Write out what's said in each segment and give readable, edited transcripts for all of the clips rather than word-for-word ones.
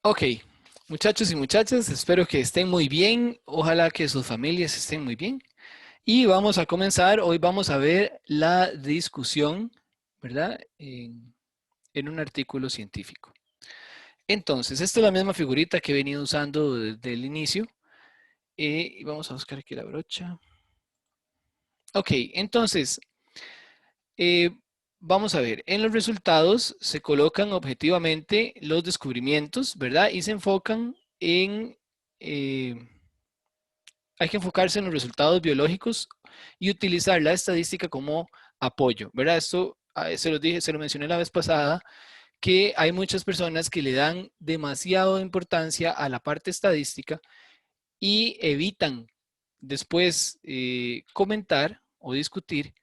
Ok, muchachos y muchachas, espero que estén muy bien. Ojalá que sus familias estén muy bien. Y vamos a comenzar. Hoy vamos a ver la discusión, ¿verdad? En un artículo científico. Entonces, esta es la misma figurita que he venido usando desde el inicio. Y vamos a buscar aquí la brocha. Ok, entonces, eh, vamos a ver. En los resultados se colocan objetivamente los descubrimientos, ¿verdad? Y se enfocan en... eh, hay que enfocarse en los resultados biológicos y utilizar la estadística como apoyo, ¿verdad? Esto se lo dije, se lo mencioné la vez pasada, que hay muchas personas que le dan demasiado importancia a la parte estadística y evitan después comentar o discutir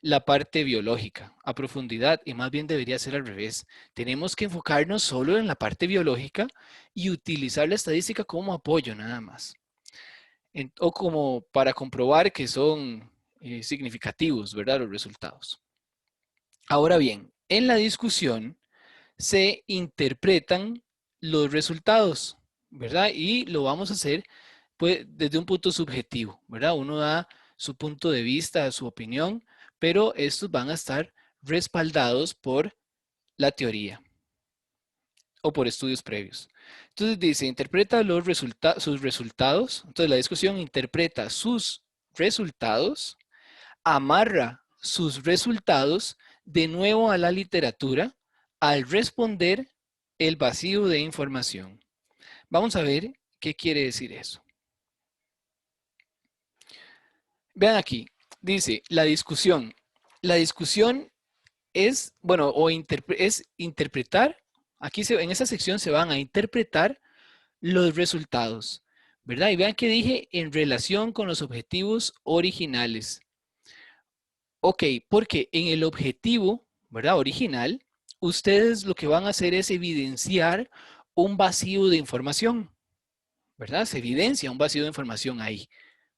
la parte biológica a profundidad y más bien debería ser al revés. Tenemos que enfocarnos solo en la parte biológica y utilizar la estadística como apoyo nada más o como para comprobar que son significativos, ¿verdad? Los resultados. Ahora bien, en la discusión se interpretan los resultados, ¿verdad? Y lo vamos a hacer pues, desde un punto subjetivo, ¿verdad? Uno da su punto de vista, su opinión, pero estos van a estar respaldados por la teoría o por estudios previos. Entonces dice, interpreta sus resultados. Entonces la discusión interpreta sus resultados, amarra sus resultados de nuevo a la literatura al responder el vacío de información. Vamos a ver qué quiere decir eso. Vean aquí, dice la discusión. La discusión es, bueno, es interpretar, en esa sección se van a interpretar los resultados, ¿verdad? Y vean que dije en relación con los objetivos originales. Ok, porque en el objetivo, ¿verdad? Original, ustedes lo que van a hacer es evidenciar un vacío de información, ¿verdad? Se evidencia un vacío de información ahí.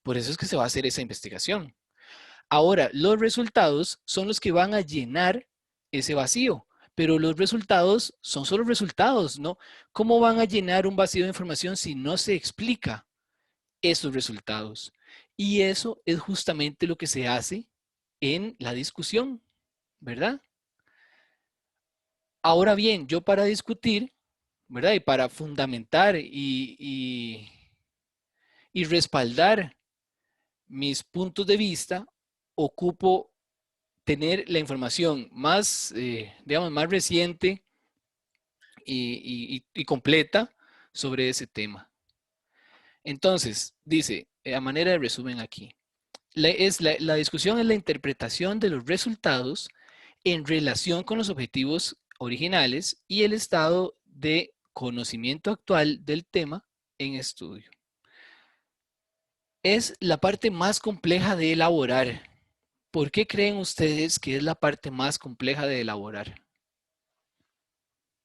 Por eso es que se va a hacer esa investigación. Ahora, los resultados son los que van a llenar ese vacío, pero los resultados son solo resultados, ¿no? ¿Cómo van a llenar un vacío de información si no se explica esos resultados? Y eso es justamente lo que se hace en la discusión, ¿verdad? Ahora bien, yo para discutir, ¿verdad? Y para fundamentar y respaldar mis puntos de vista, ocupo tener la información más, digamos, más reciente y completa sobre ese tema. Entonces, dice, a manera de resumen aquí, la discusión es la interpretación de los resultados en relación con los objetivos originales y el estado de conocimiento actual del tema en estudio. Es la parte más compleja de elaborar. ¿Por qué creen ustedes que es la parte más compleja de elaborar?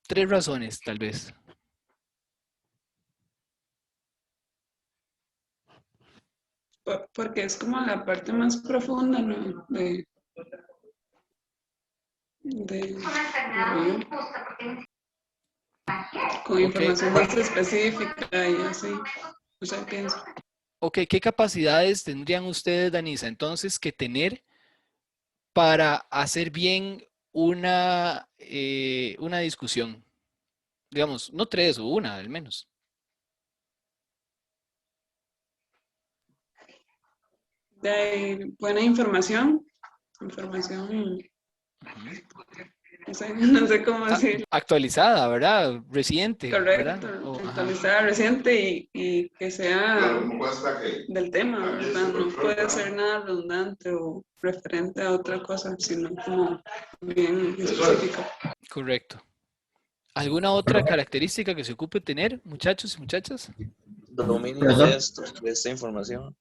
Tres razones, tal vez. Porque es como la parte más profunda, ¿no? De, con Ok, información más específica y así. O sea, pienso. ok, ¿qué capacidades tendrían ustedes, Danisa, entonces que tener para hacer bien una discusión? Digamos, no tres o una al menos. De buena información, información, Ujú. no sé, no sé cómo decirlo. Actualizada, ¿verdad? Reciente, ¿verdad? Correcto, Ajá. actualizada, reciente y que sea del tema, ¿verdad? No puede ser nada redundante o referente a otra cosa, sino como bien específica. Correcto. ¿Alguna otra característica que se ocupe tener, muchachos y muchachas? Dominio de de esta información.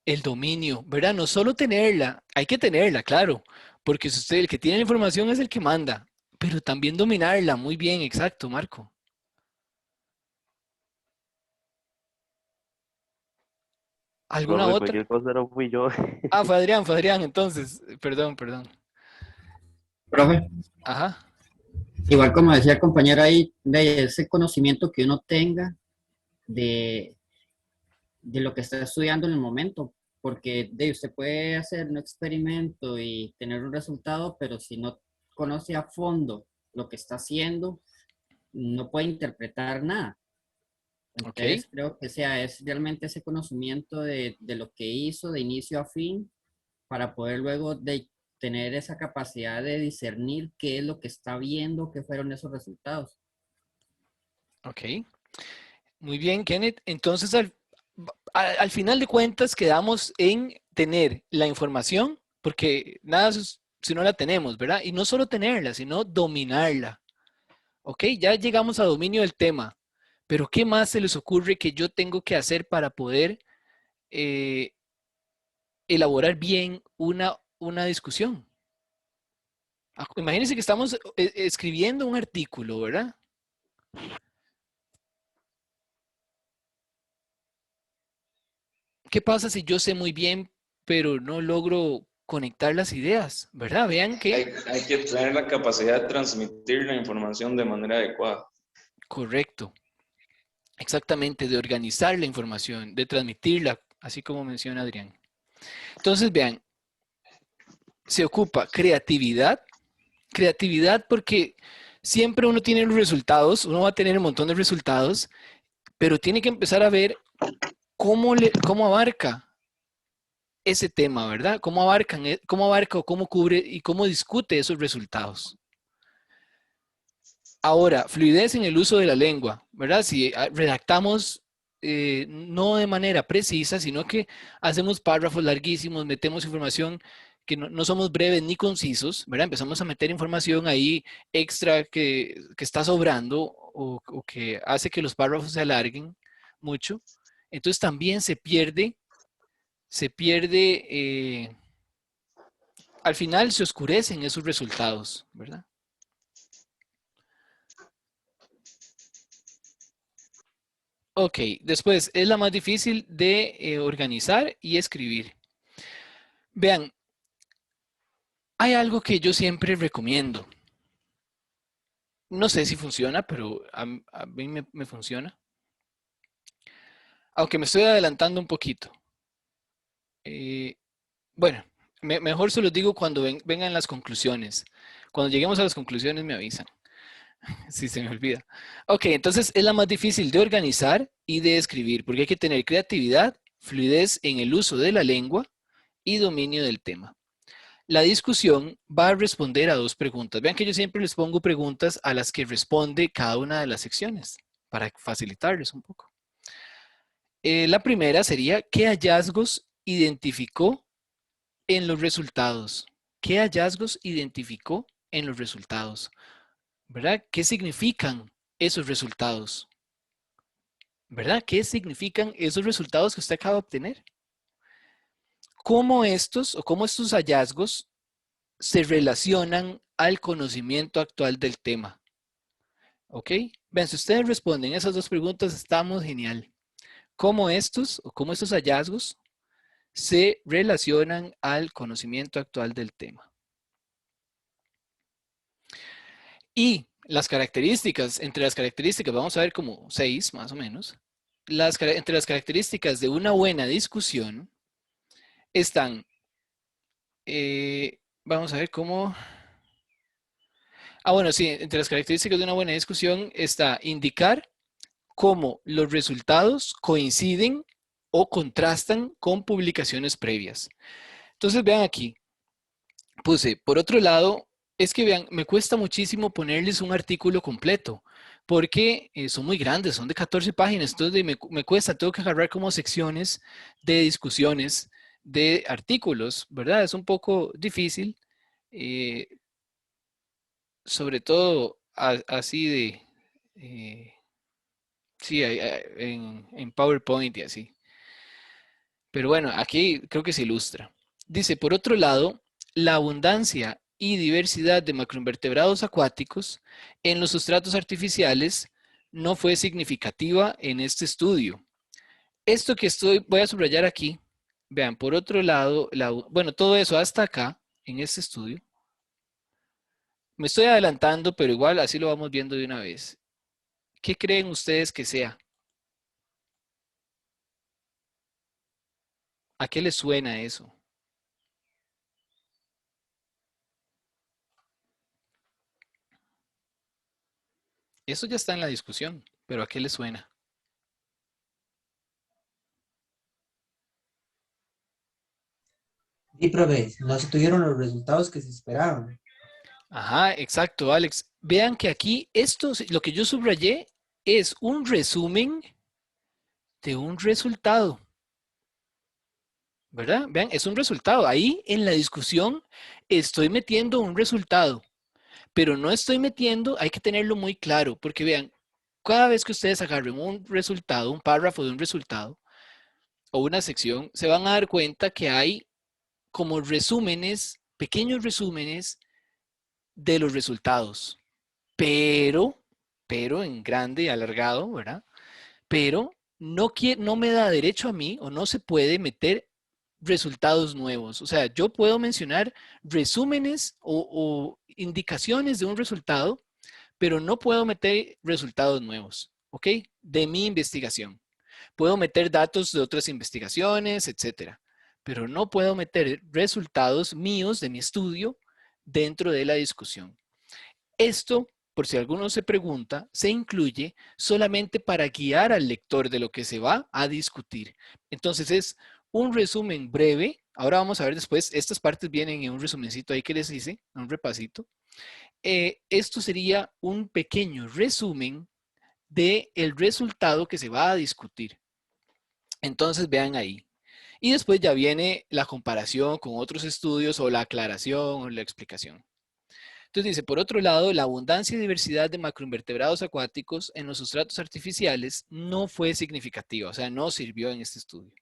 El dominio, ¿verdad? No solo tenerla, hay que tenerla, claro, porque si usted el que tiene la información es el que manda, pero también dominarla, muy bien, exacto, Marco. ¿Alguna Profe, otra? cualquier cosa no fui yo. Ah, fue Adrián, entonces, perdón, perdón. Profe, Ajá. Igual como decía el compañero ahí, de ese conocimiento que uno tenga de, de lo que está estudiando en el momento, porque usted puede hacer un experimento y tener un resultado, pero si no conoce a fondo lo que está haciendo, no puede interpretar nada. Ok, Entonces creo que es realmente ese conocimiento de lo que hizo de inicio a fin para poder luego de tener esa capacidad de discernir qué es lo que está viendo, qué fueron esos resultados. ok. Muy bien, Kenneth. Entonces, al final de cuentas, quedamos en tener la información, porque nada si no la tenemos, ¿verdad? Y no solo tenerla, sino dominarla. Ok, ya llegamos a dominio del tema, pero ¿qué más se les ocurre que yo tengo que hacer para poder eh, elaborar bien una discusión? Imagínense que estamos escribiendo un artículo, ¿verdad? ¿Qué pasa si yo sé muy bien, pero no logro conectar las ideas, ¿verdad? Vean que... Hay que tener la capacidad de transmitir la información de manera adecuada. Correcto, exactamente, de organizar la información, de transmitirla, así como menciona Adrián. Entonces, vean, se ocupa creatividad, creatividad porque siempre uno tiene los resultados, uno va a tener un montón de resultados, pero tiene que empezar a ver cómo abarca ese tema, ¿verdad? Cómo abarca o cómo cubre y cómo discute esos resultados. Ahora, fluidez en el uso de la lengua, ¿verdad? Si redactamos no de manera precisa, sino que hacemos párrafos larguísimos, metemos información que no somos breves ni concisos, ¿verdad? Empezamos a meter información ahí extra que está sobrando o que hace que los párrafos se alarguen mucho. Entonces también al final se oscurecen esos resultados, ¿verdad? Ok, después es la más difícil de organizar y escribir. Vean, hay algo que yo siempre recomiendo. No sé si funciona, pero a mí me funciona. Aunque me estoy adelantando un poquito. Eh, bueno, mejor se los digo cuando vengan las conclusiones. Cuando lleguemos a las conclusiones me avisan, si se me olvida. Ok, entonces es la más difícil de organizar y de escribir, porque hay que tener creatividad, fluidez en el uso de la lengua y dominio del tema. La discusión va a responder a dos preguntas. Vean que yo siempre les pongo preguntas a las que responde cada una de las secciones para facilitarles un poco. La primera sería, ¿qué hallazgos identificó en los resultados? ¿Qué hallazgos identificó en los resultados? ¿Verdad? ¿Qué significan esos resultados? ¿Verdad? ¿Qué significan esos resultados que usted acaba de obtener? ¿Cómo estos hallazgos se relacionan al conocimiento actual del tema? ¿Ok? Vean, si ustedes responden esas dos preguntas, estamos genial. ¿Cómo estos hallazgos se relacionan al conocimiento actual del tema? Y las características, entre las características, vamos a ver como 6 más o menos. Entre las características de una buena discusión están, vamos a ver cómo... bueno, sí, entre las características de una buena discusión está indicar cómo los resultados coinciden o contrastan con publicaciones previas. Entonces, vean aquí, puse, por otro lado, es que vean, me cuesta muchísimo ponerles un artículo completo, porque son muy grandes, son de 14 páginas, entonces me cuesta, tengo que agarrar como secciones de discusiones de artículos, ¿verdad? Es un poco difícil, eh, sobre todo así de... sí, en PowerPoint y así. Pero bueno, aquí creo que se ilustra. Dice, por otro lado, la abundancia y diversidad de macroinvertebrados acuáticos en los sustratos artificiales no fue significativa en este estudio. Esto que voy a subrayar aquí, vean, por otro lado, bueno, todo eso hasta acá, en este estudio, Me estoy adelantando, pero igual así lo vamos viendo de una vez. ¿Qué creen ustedes que sea? ¿A qué les suena eso? Eso ya está en la discusión, pero ¿a qué les suena? Y profe, no se tuvieron los resultados que se esperaban. Ajá, exacto, Alex. Vean que aquí esto, lo que yo subrayé es un resumen de un resultado, ¿verdad? Vean, es un resultado. Ahí en la discusión estoy metiendo un resultado, pero no estoy metiendo, hay que tenerlo muy claro, porque vean, cada vez que ustedes agarren un resultado, un párrafo de un resultado o una sección, se van a dar cuenta que hay como resúmenes, pequeños resúmenes de los resultados, pero, pero en grande y alargado, ¿verdad? Pero no me da derecho a mí o no se puede meter resultados nuevos. O sea, yo puedo mencionar resúmenes o indicaciones de un resultado, pero no puedo meter resultados nuevos, ¿ok? De mi investigación. Puedo meter datos de otras investigaciones, etcétera, pero no puedo meter resultados míos de mi estudio dentro de la discusión. Esto, por si alguno se pregunta, se incluye solamente para guiar al lector de lo que se va a discutir. Entonces es un resumen breve. Ahora vamos a ver después, estas partes vienen en un resumencito ahí que les hice, un repasito. Esto sería un pequeño resumen del resultado que se va a discutir. Entonces vean ahí. Y después ya viene la comparación con otros estudios o la aclaración o la explicación. Entonces dice, por otro lado, la abundancia y diversidad de macroinvertebrados acuáticos en los sustratos artificiales no fue significativa, o sea, no sirvió en este estudio.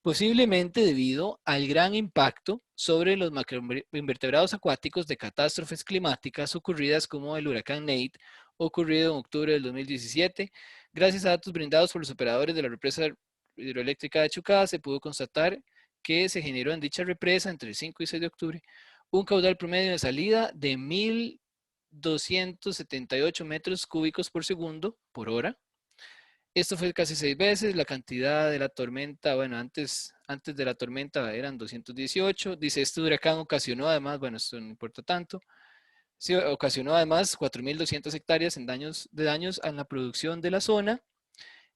Posiblemente debido al gran impacto sobre los macroinvertebrados acuáticos de catástrofes climáticas ocurridas como el huracán Nate, ocurrido en octubre del 2017. Gracias a datos brindados por los operadores de la represa hidroeléctrica de Chucada, se pudo constatar que se generó en dicha represa entre el 5 y 6 de octubre un caudal promedio de salida de 1.278 metros cúbicos por segundo por hora. Esto fue casi 6 veces la cantidad de la tormenta. Bueno, antes de la tormenta eran 218. Dice, este huracán ocasionó además, bueno, esto no importa tanto, sí, ocasionó además 4.200 hectáreas en daños en la producción de la zona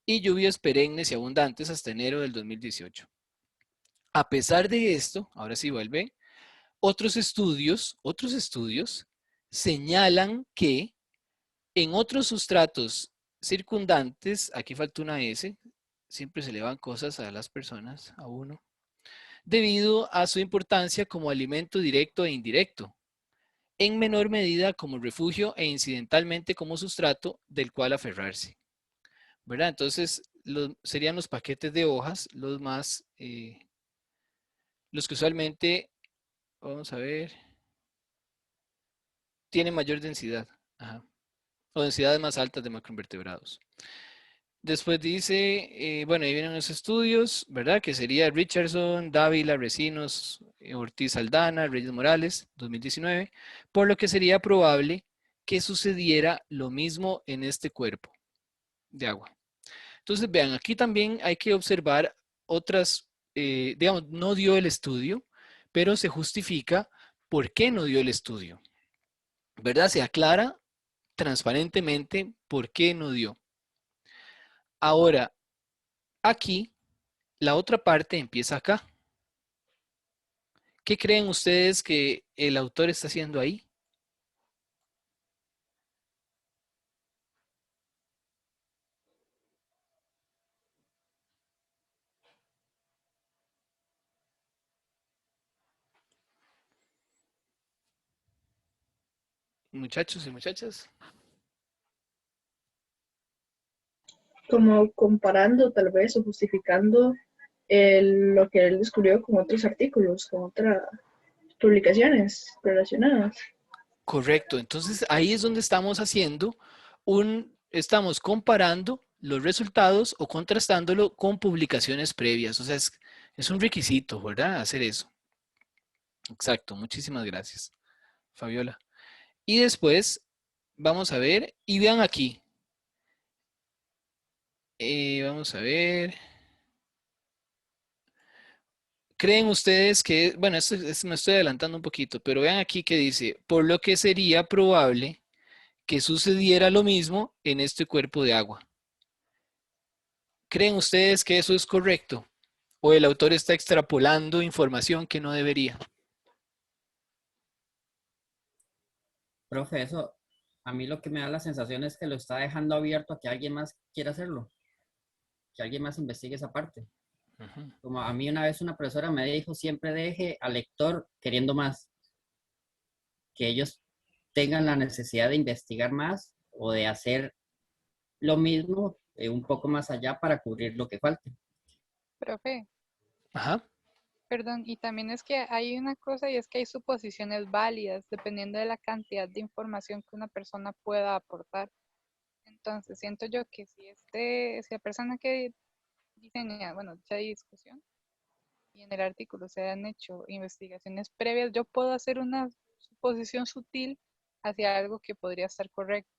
y lluvias perennes y abundantes hasta enero del 2018. A pesar de esto, ahora sí vuelve, otros estudios señalan que en otros sustratos circundantes, aquí falta una S, siempre se le van cosas a las personas, a uno, debido a su importancia como alimento directo e indirecto, en menor medida como refugio e incidentalmente como sustrato del cual aferrarse. ¿Verdad? Entonces, serían los paquetes de hojas los más, los que usualmente, vamos a ver, tienen mayor densidad. Ajá. O densidades más altas de macroinvertebrados. Después dice, bueno, ahí vienen los estudios, ¿verdad? Que sería Richardson, Dávila, Recinos, Ortiz Aldana, Reyes Morales, 2019, por lo que sería probable que sucediera lo mismo en este cuerpo de agua. Entonces, vean, aquí también hay que observar otras, digamos, no dio el estudio, pero se justifica por qué no dio el estudio, ¿verdad? Se aclara transparentemente por qué no dio. Ahora, aquí, la otra parte empieza acá. ¿Qué creen ustedes que el autor está haciendo ahí? Muchachos y muchachas. Como comparando tal vez o justificando lo que él descubrió con otros artículos, con otras publicaciones relacionadas. Correcto. Entonces ahí es donde estamos haciendo estamos comparando los resultados o contrastándolo con publicaciones previas. O sea, es un requisito, ¿verdad? Hacer eso. Exacto. Muchísimas gracias, Fabiola. Y después vamos a ver, y vean aquí. Vamos a ver. ¿Creen ustedes que, bueno, esto me estoy adelantando un poquito, pero vean aquí que dice, por lo que sería probable que sucediera lo mismo en este cuerpo de agua? ¿Creen ustedes que eso es correcto? ¿O el autor está extrapolando información que no debería? Profe, eso a mí lo que me da la sensación es que lo está dejando abierto a que alguien más quiera hacerlo, que alguien más investigue esa parte. Ujú. Como a mí una vez una profesora me dijo, siempre deje al lector queriendo más, que ellos tengan la necesidad de investigar más o de hacer lo mismo un poco más allá para cubrir lo que falte. Profe, Ajá. perdón, y también es que hay una cosa y es que hay suposiciones válidas dependiendo de la cantidad de información que una persona pueda aportar. Entonces, siento yo que si la persona que diseña, bueno, ya hay discusión y en el artículo se han hecho investigaciones previas, yo puedo hacer una suposición sutil hacia algo que podría estar correcto.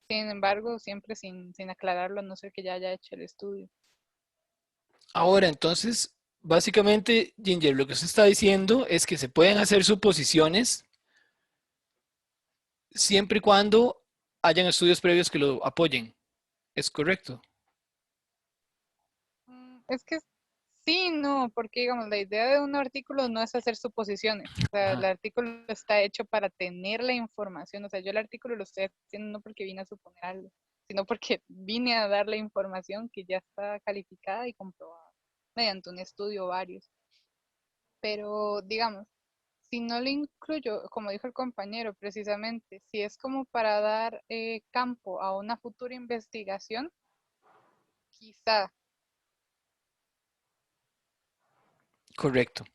Sin embargo, siempre sin aclararlo, a no ser que ya haya hecho el estudio. Ahora, entonces, básicamente, Ginger, lo que usted está diciendo es que se pueden hacer suposiciones siempre y cuando hayan estudios previos que lo apoyen. ¿Es correcto? Es que sí, no, porque digamos, la idea de un artículo no es hacer suposiciones. O sea, el Ajá. artículo está hecho para tener la información. O sea, yo el artículo lo estoy haciendo no porque vine a suponer algo, sino porque vine a dar la información que ya está calificada y comprobada mediante un estudio o varios. Pero digamos, si no lo incluyo, como dijo el compañero, precisamente, si es como para dar campo a una futura investigación, quizá. Correcto.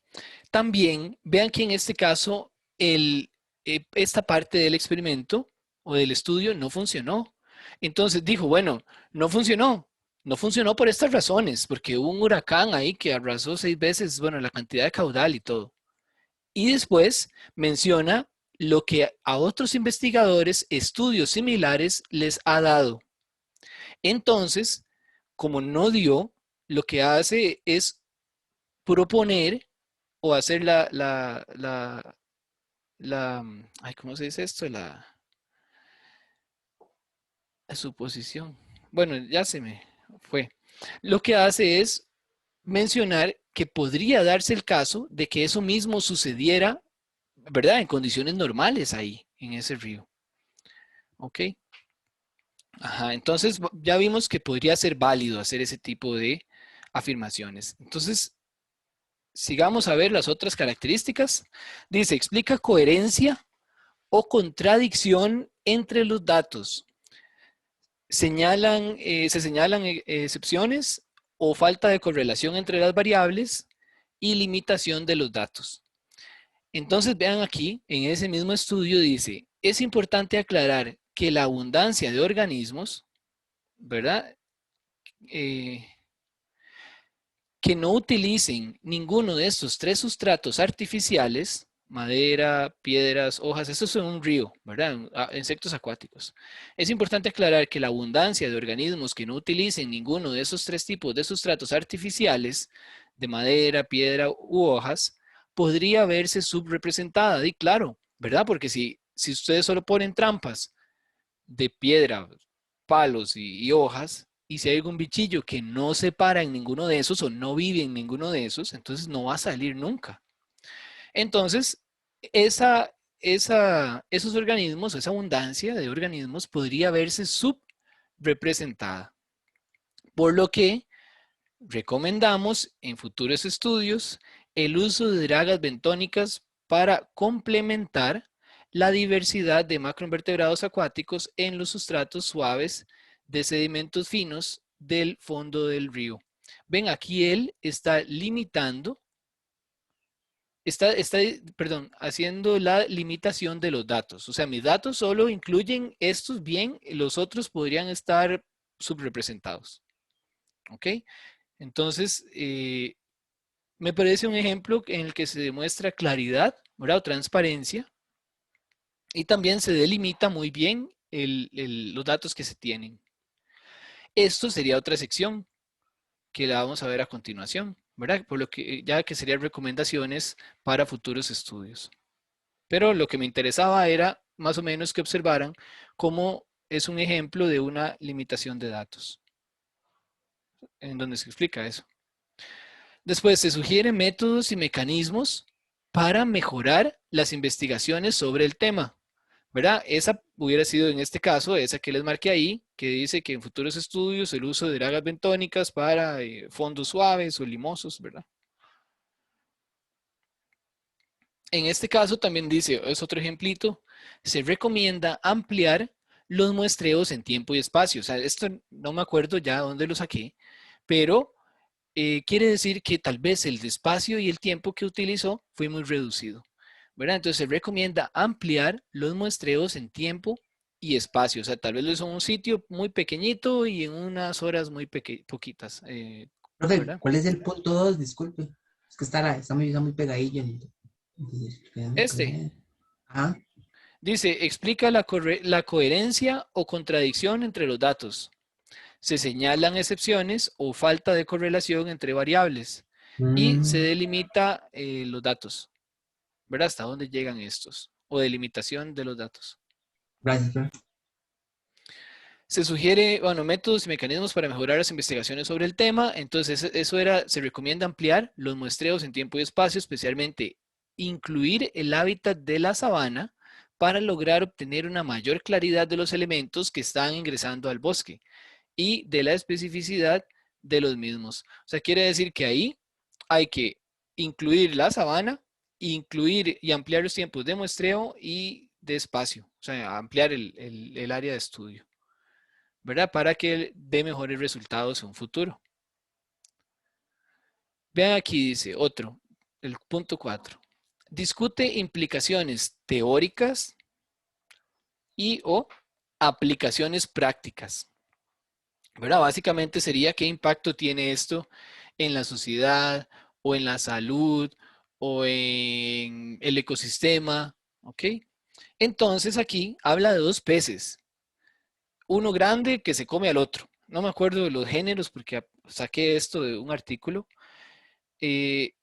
También vean que en este caso esta parte del experimento o del estudio no funcionó. Entonces dijo, bueno, no funcionó. No funcionó por estas razones, porque hubo un huracán ahí que arrasó 6 veces, bueno, la cantidad de caudal y todo. Y después menciona lo que a otros investigadores, estudios similares, les ha dado. Entonces, como no dio, lo que hace es proponer o hacer ay, ¿cómo se dice esto? La suposición. Bueno, ya se me fue. Lo que hace es mencionar que podría darse el caso de que eso mismo sucediera, ¿verdad? En condiciones normales ahí, en ese río. ¿Ok? Ajá, entonces ya vimos que podría ser válido hacer ese tipo de afirmaciones. Entonces, sigamos a ver las otras características. Dice, explica coherencia o contradicción entre los datos. Se señalan excepciones o falta de correlación entre las variables y limitación de los datos. Entonces vean aquí, en ese mismo estudio dice, es importante aclarar que la abundancia de organismos, ¿verdad? Que no utilicen ninguno de estos 3 sustratos artificiales, madera, piedras, hojas, eso es un río, ¿verdad? Insectos acuáticos. Es importante aclarar que la abundancia de organismos que no utilicen ninguno de esos 3 tipos de sustratos artificiales, de madera, piedra u hojas, podría verse subrepresentada. Y claro, ¿verdad? Porque si ustedes solo ponen trampas de piedra, palos y hojas, y si hay algún bichillo que no se para en ninguno de esos o no vive en ninguno de esos, entonces no va a salir nunca. Entonces, esos organismos, esa abundancia de organismos podría verse subrepresentada. Por lo que recomendamos en futuros estudios el uso de dragas bentónicas para complementar la diversidad de macroinvertebrados acuáticos en los sustratos suaves de sedimentos finos del fondo del río. Ven, aquí él está limitando, perdón, haciendo la limitación de los datos. O sea, mis datos solo incluyen estos bien, los otros podrían estar subrepresentados. ¿Ok? Entonces, me parece un ejemplo en el que se demuestra claridad, ¿verdad? O transparencia Y también se delimita muy bien los datos que se tienen. Esto sería otra sección que la vamos a ver a continuación, ¿verdad? Por lo que ya que serían recomendaciones para futuros estudios. Pero lo que me interesaba era más o menos que observaran cómo es un ejemplo de una limitación de datos, en donde se explica eso. Después se sugieren métodos y mecanismos para mejorar las investigaciones sobre el tema, ¿verdad? Esa hubiera sido en este caso, esa que les marqué ahí, que dice que en futuros estudios el uso de dragas bentónicas para fondos suaves o limosos, ¿verdad? En este caso también dice, es otro ejemplito, se recomienda ampliar los muestreos en tiempo y espacio. O sea, esto no me acuerdo ya dónde lo saqué, pero quiere decir que tal vez el espacio y el tiempo que utilizó fue muy reducido, ¿verdad? Entonces se recomienda ampliar los muestreos en tiempo y espacio. O sea, tal vez lo hizo en un sitio muy pequeñito y en unas horas muy poquitas, Profe, ¿verdad? ¿cuál es el punto 2? Disculpe. Es que está muy pegadillo. Este Ah, dice, explica la coherencia o contradicción entre los datos. Se señalan excepciones o falta de correlación entre variables y se mm, delimita los datos, ¿verdad? ¿Hasta dónde llegan estos? O delimitación de los datos. gracias, profe. Se sugiere, bueno, métodos y mecanismos para mejorar las investigaciones sobre el tema. Entonces, eso era, se recomienda ampliar los muestreos en tiempo y espacio, especialmente incluir el hábitat de la sabana para lograr obtener una mayor claridad de los elementos que están ingresando al bosque y de la especificidad de los mismos. O sea, quiere decir que ahí hay que incluir la sabana, incluir y ampliar los tiempos de muestreo y de espacio, o sea, ampliar el área de estudio, ¿verdad? Para que dé mejores resultados en un futuro. Vean aquí dice otro, el punto 4. Discute implicaciones teóricas y o aplicaciones prácticas. ¿Verdad? Básicamente sería qué impacto tiene esto en la sociedad o en la salud o en el ecosistema, ¿ok? Entonces aquí habla de dos peces, uno grande que se come al otro. No me acuerdo de los géneros porque saqué esto de un artículo. Eh,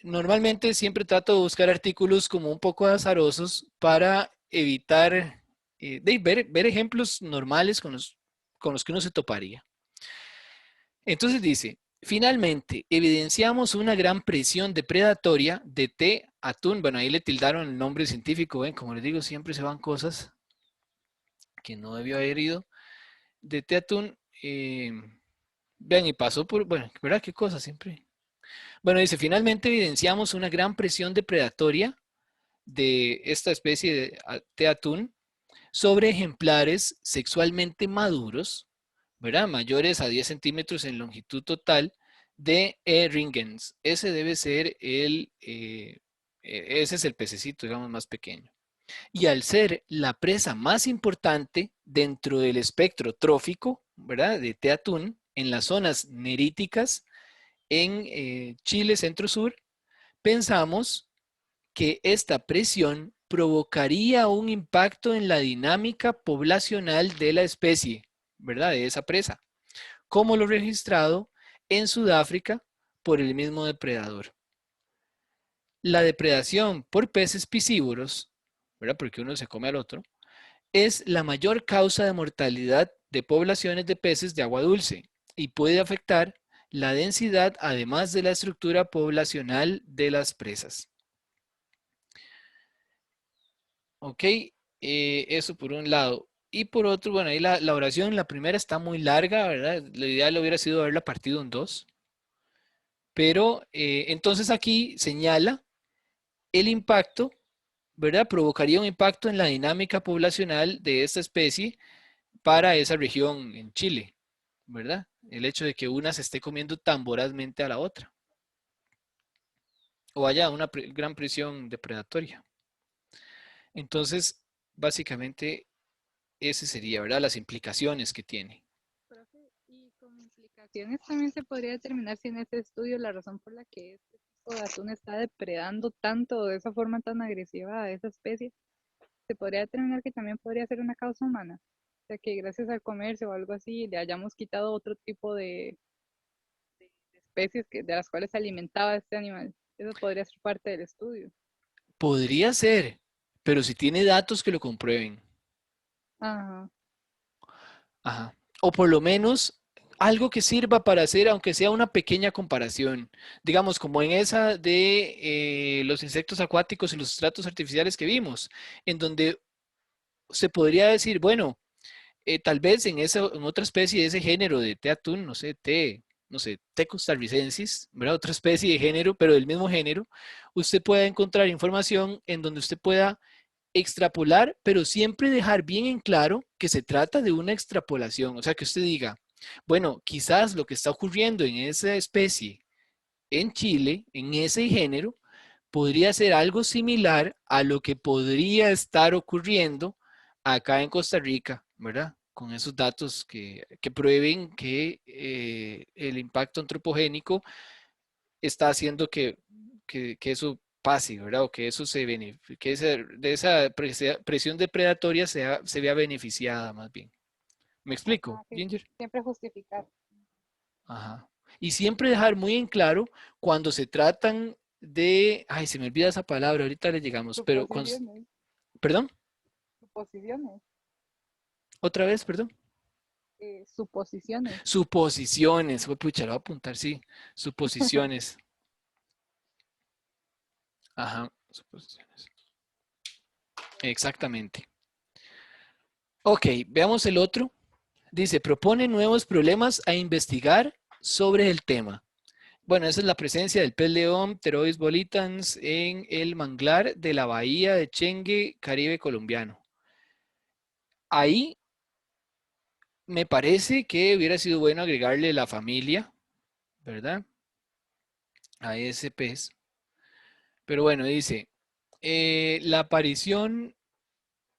Normalmente siempre trato de buscar artículos como un poco azarosos para evitar ver ejemplos normales con los que uno se toparía. Entonces dice, finalmente, evidenciamos una gran presión depredatoria de T. atún. Bueno, ahí le tildaron el nombre científico, ¿ven? Como les digo, siempre se van cosas que no debió haber ido. De T. atún, vean, y pasó por, bueno, ¿verdad? ¿Qué cosa siempre? Bueno, dice, finalmente evidenciamos una gran presión depredatoria de esta especie de T. atún sobre ejemplares sexualmente maduros, ¿verdad? Mayores a 10 centímetros en longitud total de Ringens. Ese debe ser ese es el pececito, digamos, más pequeño. Y al ser la presa más importante dentro del espectro trófico, ¿verdad? De T. atún, en las zonas neríticas en Chile centro-sur, pensamos que esta presión provocaría un impacto en la dinámica poblacional de la especie, ¿verdad? De esa presa, como lo registrado en Sudáfrica por el mismo depredador. La depredación por peces piscívoros, ¿verdad? Porque uno se come al otro, es la mayor causa de mortalidad de poblaciones de peces de agua dulce y puede afectar la densidad además de la estructura poblacional de las presas. Ok, eso por un lado. Y por otro, bueno, ahí la oración, la primera está muy larga, ¿verdad? Lo ideal hubiera sido haberla partido en dos. Pero entonces aquí señala el impacto, ¿verdad? Provocaría un impacto en la dinámica poblacional de esta especie para esa región en Chile, ¿verdad? El hecho de que una se esté comiendo tan vorazmente a la otra. O haya una gran presión depredatoria. Entonces, básicamente, ese sería, ¿verdad? Las implicaciones que tiene. Profe, y con implicaciones también se podría determinar si en este estudio la razón por la que este tipo de atún está depredando tanto de esa forma tan agresiva a esa especie se podría determinar que también podría ser una causa humana. O sea, que gracias al comercio o algo así le hayamos quitado otro tipo de especies de las cuales se alimentaba este animal. Eso podría ser parte del estudio. Podría ser, pero si tiene datos que lo comprueben. Ajá. Ajá. O por lo menos algo que sirva para hacer, aunque sea una pequeña comparación. Digamos, como en esa de los insectos acuáticos y los estratos artificiales que vimos, en donde se podría decir, bueno, tal vez en otra especie de ese género de té atún, no sé, té costarricensis, ¿verdad? Otra especie de género, pero del mismo género, usted puede encontrar información en donde usted pueda extrapolar, pero siempre dejar bien en claro que se trata de una extrapolación. O sea, que usted diga, bueno, quizás lo que está ocurriendo en esa especie en Chile, en ese género, podría ser algo similar a lo que podría estar ocurriendo acá en Costa Rica, ¿verdad? Con esos datos que prueben que el impacto antropogénico está haciendo que eso pase, ¿verdad? O que eso de esa presión depredatoria se vea beneficiada más bien. ¿Me explico, Ajá, sí. Ginger? Siempre justificar. Ajá. Y siempre dejar muy en claro cuando se tratan de, ay, se me olvida esa palabra, ahorita le llegamos, pero Suposiciones. perdón, Suposiciones. otra vez, perdón. Suposiciones. Suposiciones, pucha, lo voy a apuntar, sí, suposiciones. Ajá, suposiciones. Exactamente. Ok, veamos el otro. Dice, propone nuevos problemas a investigar sobre el tema. Bueno, esa es la presencia del pez león Pterois volitans en el manglar de la bahía de Chengue, Caribe colombiano. Ahí me parece que hubiera sido bueno agregarle la familia, ¿verdad? A ese pez. Pero bueno, dice, la aparición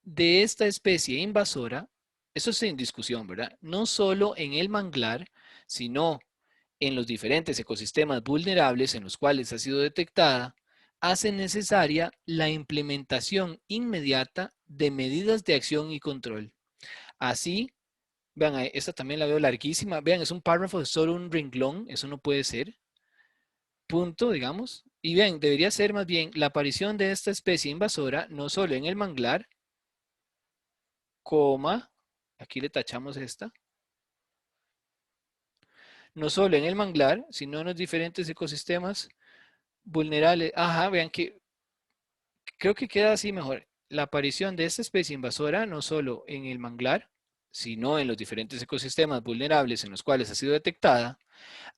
de esta especie invasora, eso es en discusión, ¿verdad? No solo en el manglar, sino en los diferentes ecosistemas vulnerables en los cuales ha sido detectada, hace necesaria la implementación inmediata de medidas de acción y control. Así, vean, esta también la veo larguísima, vean, es un párrafo de solo un renglón, eso no puede ser, punto, digamos. Y vean, debería ser más bien la aparición de esta especie invasora, no solo en el manglar, coma, aquí le tachamos esta, no solo en el manglar, sino en los diferentes ecosistemas vulnerables. Ajá, vean que creo que queda así mejor. La aparición de esta especie invasora no solo en el manglar, sino en los diferentes ecosistemas vulnerables en los cuales ha sido detectada,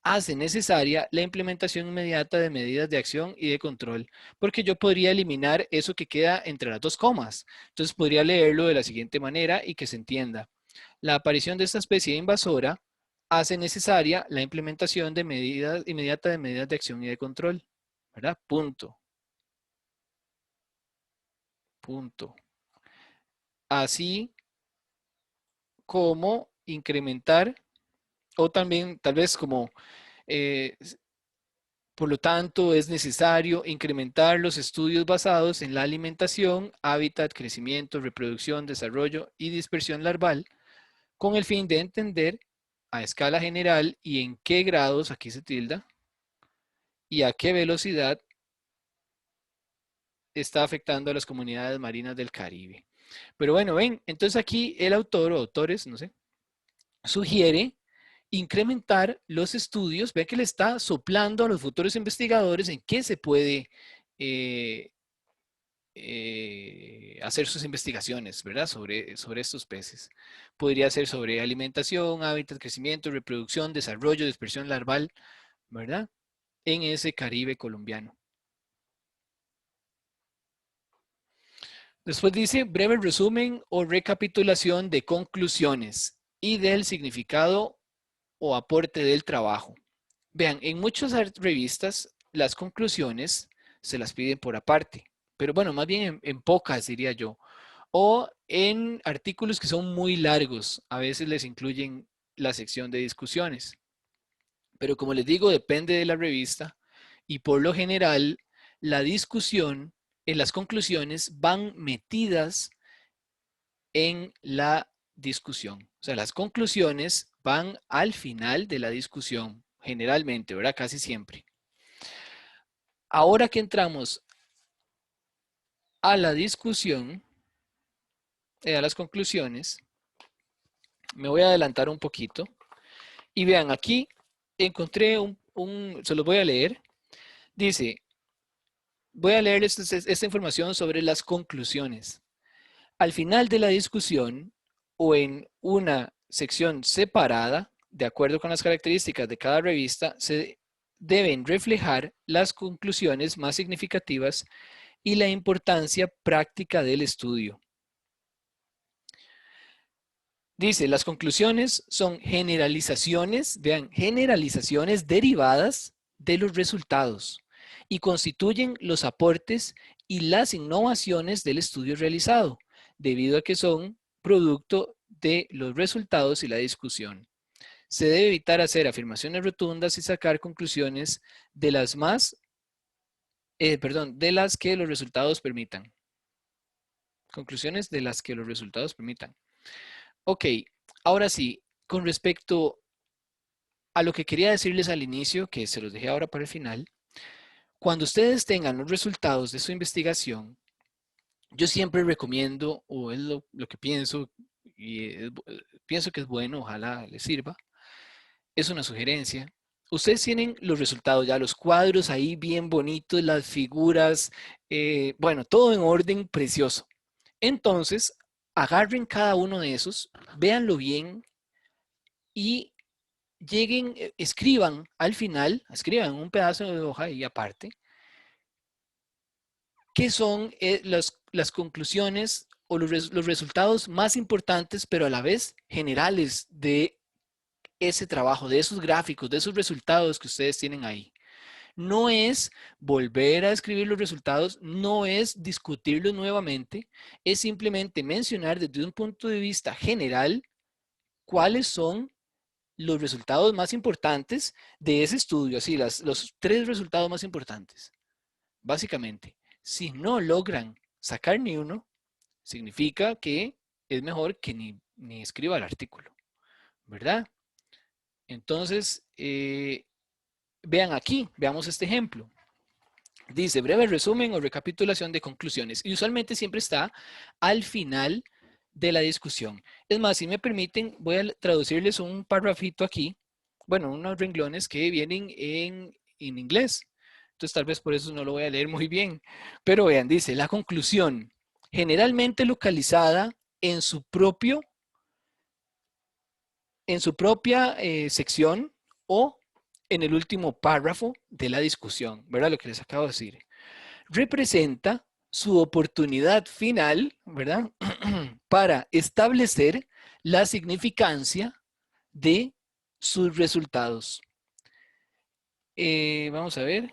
hace necesaria la implementación inmediata de medidas de acción y de control, porque yo podría eliminar eso que queda entre las dos comas. Entonces podría leerlo de la siguiente manera y que se entienda. La aparición de esta especie invasora hace necesaria la implementación de medidas inmediata de medidas de acción y de control, ¿verdad? Punto. Punto. Así como incrementar, o también tal vez como, eh, por lo tanto, es necesario incrementar los estudios basados en la alimentación, hábitat, crecimiento, reproducción, desarrollo y dispersión larval, con el fin de entender a escala general y en qué grados, aquí se tilda, y a qué velocidad está afectando a las comunidades marinas del Caribe. Pero bueno, ven, entonces aquí el autor o autores, no sé, sugiere incrementar los estudios, ve que le está soplando a los futuros investigadores en qué se puede hacer sus investigaciones, ¿verdad? Sobre estos peces. Podría ser sobre alimentación, hábitat, crecimiento, reproducción, desarrollo, dispersión larval, ¿verdad? En ese Caribe colombiano. Después dice breve resumen o recapitulación de conclusiones y del significado o aporte del trabajo. Vean, en muchas revistas las conclusiones se las piden por aparte, pero bueno, más bien en pocas diría yo. O en artículos que son muy largos, a veces les incluyen la sección de discusiones. Pero como les digo, depende de la revista y por lo general la discusión en las conclusiones van metidas en la discusión. O sea, las conclusiones van al final de la discusión, generalmente, ¿verdad? Casi siempre. Ahora que entramos a la discusión, a las conclusiones, me voy a adelantar un poquito. Y vean, aquí encontré se los voy a leer. Dice, voy a leer esta información sobre las conclusiones. Al final de la discusión o en una sección separada, de acuerdo con las características de cada revista, se deben reflejar las conclusiones más significativas y la importancia práctica del estudio. Dice, las conclusiones son generalizaciones, vean, generalizaciones derivadas de los resultados y constituyen los aportes y las innovaciones del estudio realizado, debido a que son producto de los resultados y la discusión. Se debe evitar hacer afirmaciones rotundas y sacar conclusiones de las que los resultados permitan. Conclusiones de las que los resultados permitan. Ok, ahora sí, con respecto a lo que quería decirles al inicio, que se los dejé ahora para el final, cuando ustedes tengan los resultados de su investigación, yo siempre recomiendo, o es lo que pienso, y pienso que es bueno, ojalá les sirva, es una sugerencia. Ustedes tienen los resultados ya, los cuadros ahí bien bonitos, las figuras, bueno, todo en orden precioso. Entonces, agarren cada uno de esos, véanlo bien y escriban al final, escriban un pedazo de hoja y aparte, qué son las conclusiones o los resultados más importantes, pero a la vez generales de ese trabajo, de esos gráficos, de esos resultados que ustedes tienen ahí. No es volver a escribir los resultados, no es discutirlos nuevamente, es simplemente mencionar desde un punto de vista general cuáles son los resultados más importantes de ese estudio, así los 3 resultados más importantes. Básicamente, si no logran sacar ni uno, significa que es mejor que ni escriba el artículo, ¿verdad? Entonces, vean aquí, veamos este ejemplo. Dice, breve resumen o recapitulación de conclusiones. Y usualmente siempre está al final de la discusión. Es más, si me permiten, voy a traducirles un parrafito aquí. Bueno, unos renglones que vienen en inglés. Entonces, tal vez por eso no lo voy a leer muy bien. Pero vean, dice, la conclusión, generalmente localizada en su propia sección o en el último párrafo de la discusión, ¿verdad? Lo que les acabo de decir. Representa su oportunidad final, ¿verdad? Para establecer la significancia de sus resultados. Vamos a ver.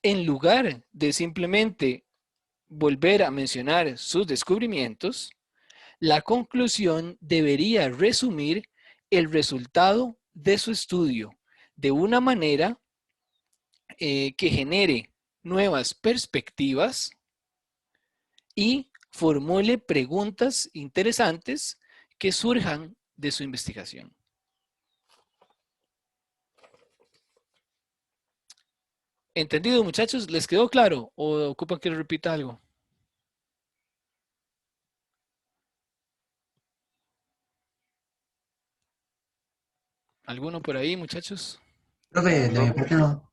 En lugar de simplemente volver a mencionar sus descubrimientos, la conclusión debería resumir el resultado de su estudio de una manera que genere nuevas perspectivas y formule preguntas interesantes que surjan de su investigación. ¿Entendido, muchachos? ¿Les quedó claro o ocupan que les repita algo? ¿Alguno por ahí, muchachos? Profe, de mi parte no.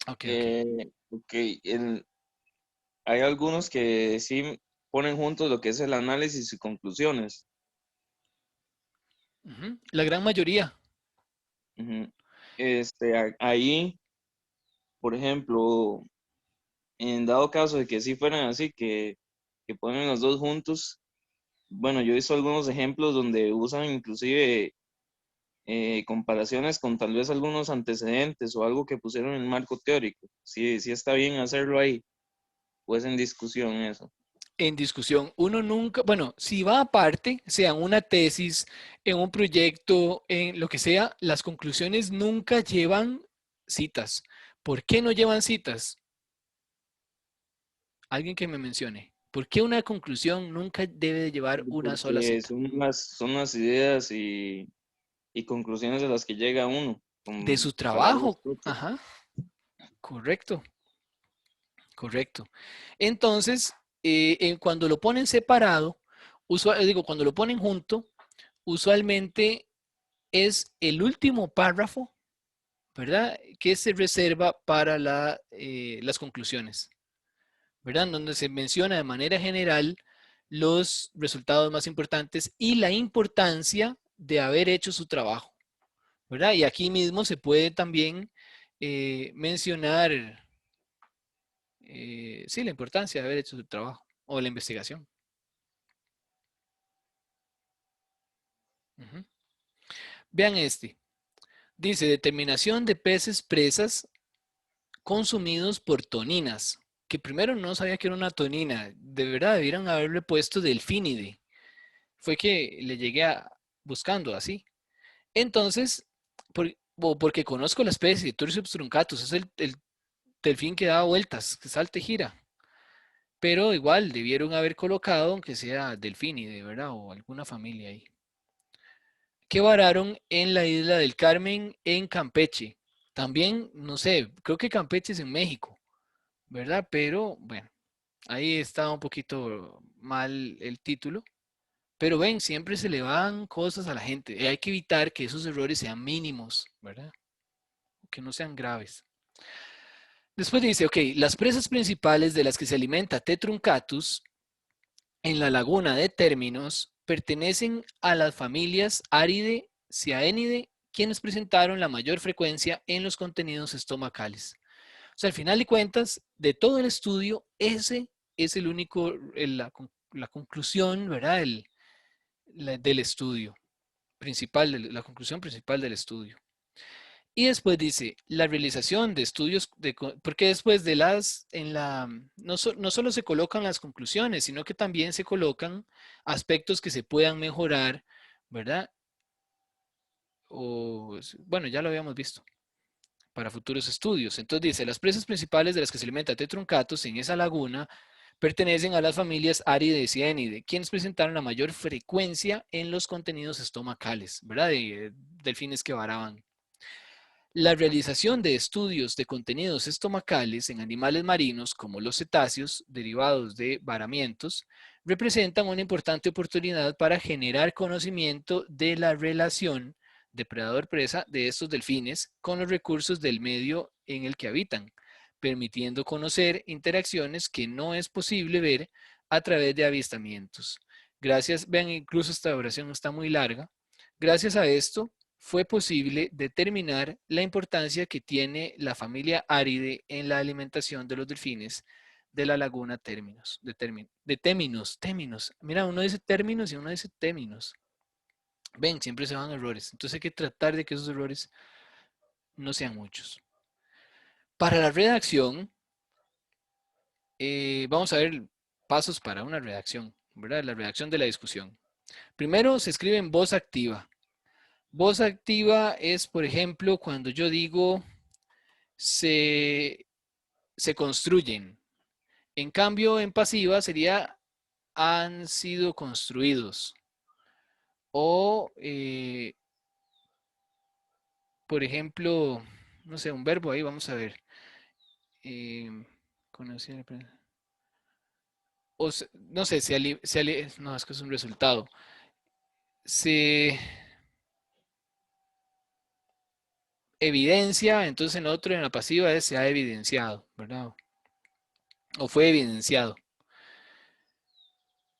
Ok. Hay algunos que sí ponen juntos lo que es el análisis y conclusiones. La gran mayoría. Ahí, por ejemplo, en dado caso de que sí fueran así, que ponen los dos juntos, bueno, yo he visto algunos ejemplos donde usan inclusive comparaciones con tal vez algunos antecedentes o algo que pusieron en marco teórico. Sí está bien hacerlo ahí, pues en discusión eso. En discusión, uno nunca, bueno, si va aparte, sea en una tesis, en un proyecto, en lo que sea, las conclusiones nunca llevan citas. ¿Por qué no llevan citas? Alguien que me mencione. ¿Por qué una conclusión nunca debe de llevar una sola Porque cita? son las ideas y conclusiones a las que llega uno De con su palabras trabajo. propias. Ajá, correcto, correcto. Entonces, cuando lo ponen separado, cuando lo ponen junto, usualmente es el último párrafo, ¿verdad? Que se reserva para las conclusiones, ¿verdad? Donde se menciona de manera general los resultados más importantes y la importancia de haber hecho su trabajo, ¿verdad? Y aquí mismo se puede también mencionar, sí, la importancia de haber hecho su trabajo o la investigación. Ujú. Vean este. Dice, determinación de peces presas consumidos por toninas, que primero no sabía que era una tonina, de verdad debieron haberle puesto delfínide. Fue que le llegué buscando así. Entonces, porque conozco la especie, Tursiops truncatus, es el delfín que da vueltas, que salta y gira. Pero igual debieron haber colocado, aunque sea delfínide, ¿verdad? O alguna familia ahí. Que vararon en la isla del Carmen, en Campeche. También, no sé, creo que Campeche es en México, ¿verdad? Pero bueno, ahí está un poquito mal el título. Pero ven, siempre se le van cosas a la gente. Y hay que evitar que esos errores sean mínimos, ¿verdad? Que no sean graves. Después dice, ok, las presas principales de las que se alimenta T. truncatus en la laguna de Términos pertenecen a las familias Aride, Ciaenide, quienes presentaron la mayor frecuencia en los contenidos estomacales. O sea, al final de cuentas, de todo el estudio, ese es el único, la conclusión, ¿verdad? Del estudio principal, la conclusión principal del estudio. Y después dice, la realización de estudios, porque después de no solo se colocan las conclusiones, sino que también se colocan aspectos que se puedan mejorar, ¿verdad? Bueno, ya lo habíamos visto, para futuros estudios. Entonces dice, las presas principales de las que se alimenta T. truncatus en esa laguna pertenecen a las familias Aride y Cienide, quienes presentaron la mayor frecuencia en los contenidos estomacales, ¿verdad? De delfines que varaban. La realización de estudios de contenidos estomacales en animales marinos como los cetáceos derivados de varamientos representan una importante oportunidad para generar conocimiento de la relación depredador-presa de estos delfines con los recursos del medio en el que habitan, permitiendo conocer interacciones que no es posible ver a través de avistamientos. Gracias, vean, incluso esta oración está muy larga. Gracias a esto, fue posible determinar la importancia que tiene la familia Aride en la alimentación de los delfines de la laguna Términos. Téminos. Mira, uno dice términos y uno dice téminos. Ven, siempre se van errores. Entonces hay que tratar de que esos errores no sean muchos. Para la redacción, vamos a ver pasos para una redacción, ¿verdad? La redacción de la discusión. Primero se escribe en voz activa. Voz activa es, por ejemplo, cuando yo digo se construyen. En cambio, en pasiva sería han sido construidos. O, por ejemplo, no sé, un verbo ahí, vamos a ver. No sé, no, es que es un resultado. Se evidencia, entonces en otro, en la pasiva es se ha evidenciado, ¿verdad? O fue evidenciado.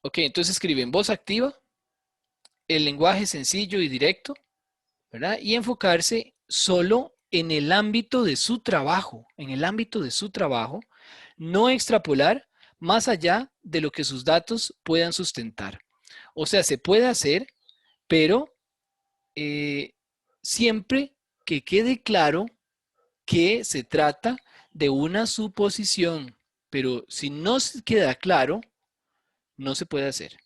Ok, entonces escribe en voz activa, el lenguaje sencillo y directo, ¿verdad? Y enfocarse solo en el ámbito de su trabajo, no extrapolar más allá de lo que sus datos puedan sustentar. O sea, se puede hacer, pero siempre que quede claro que se trata de una suposición, pero si no se queda claro, no se puede hacer.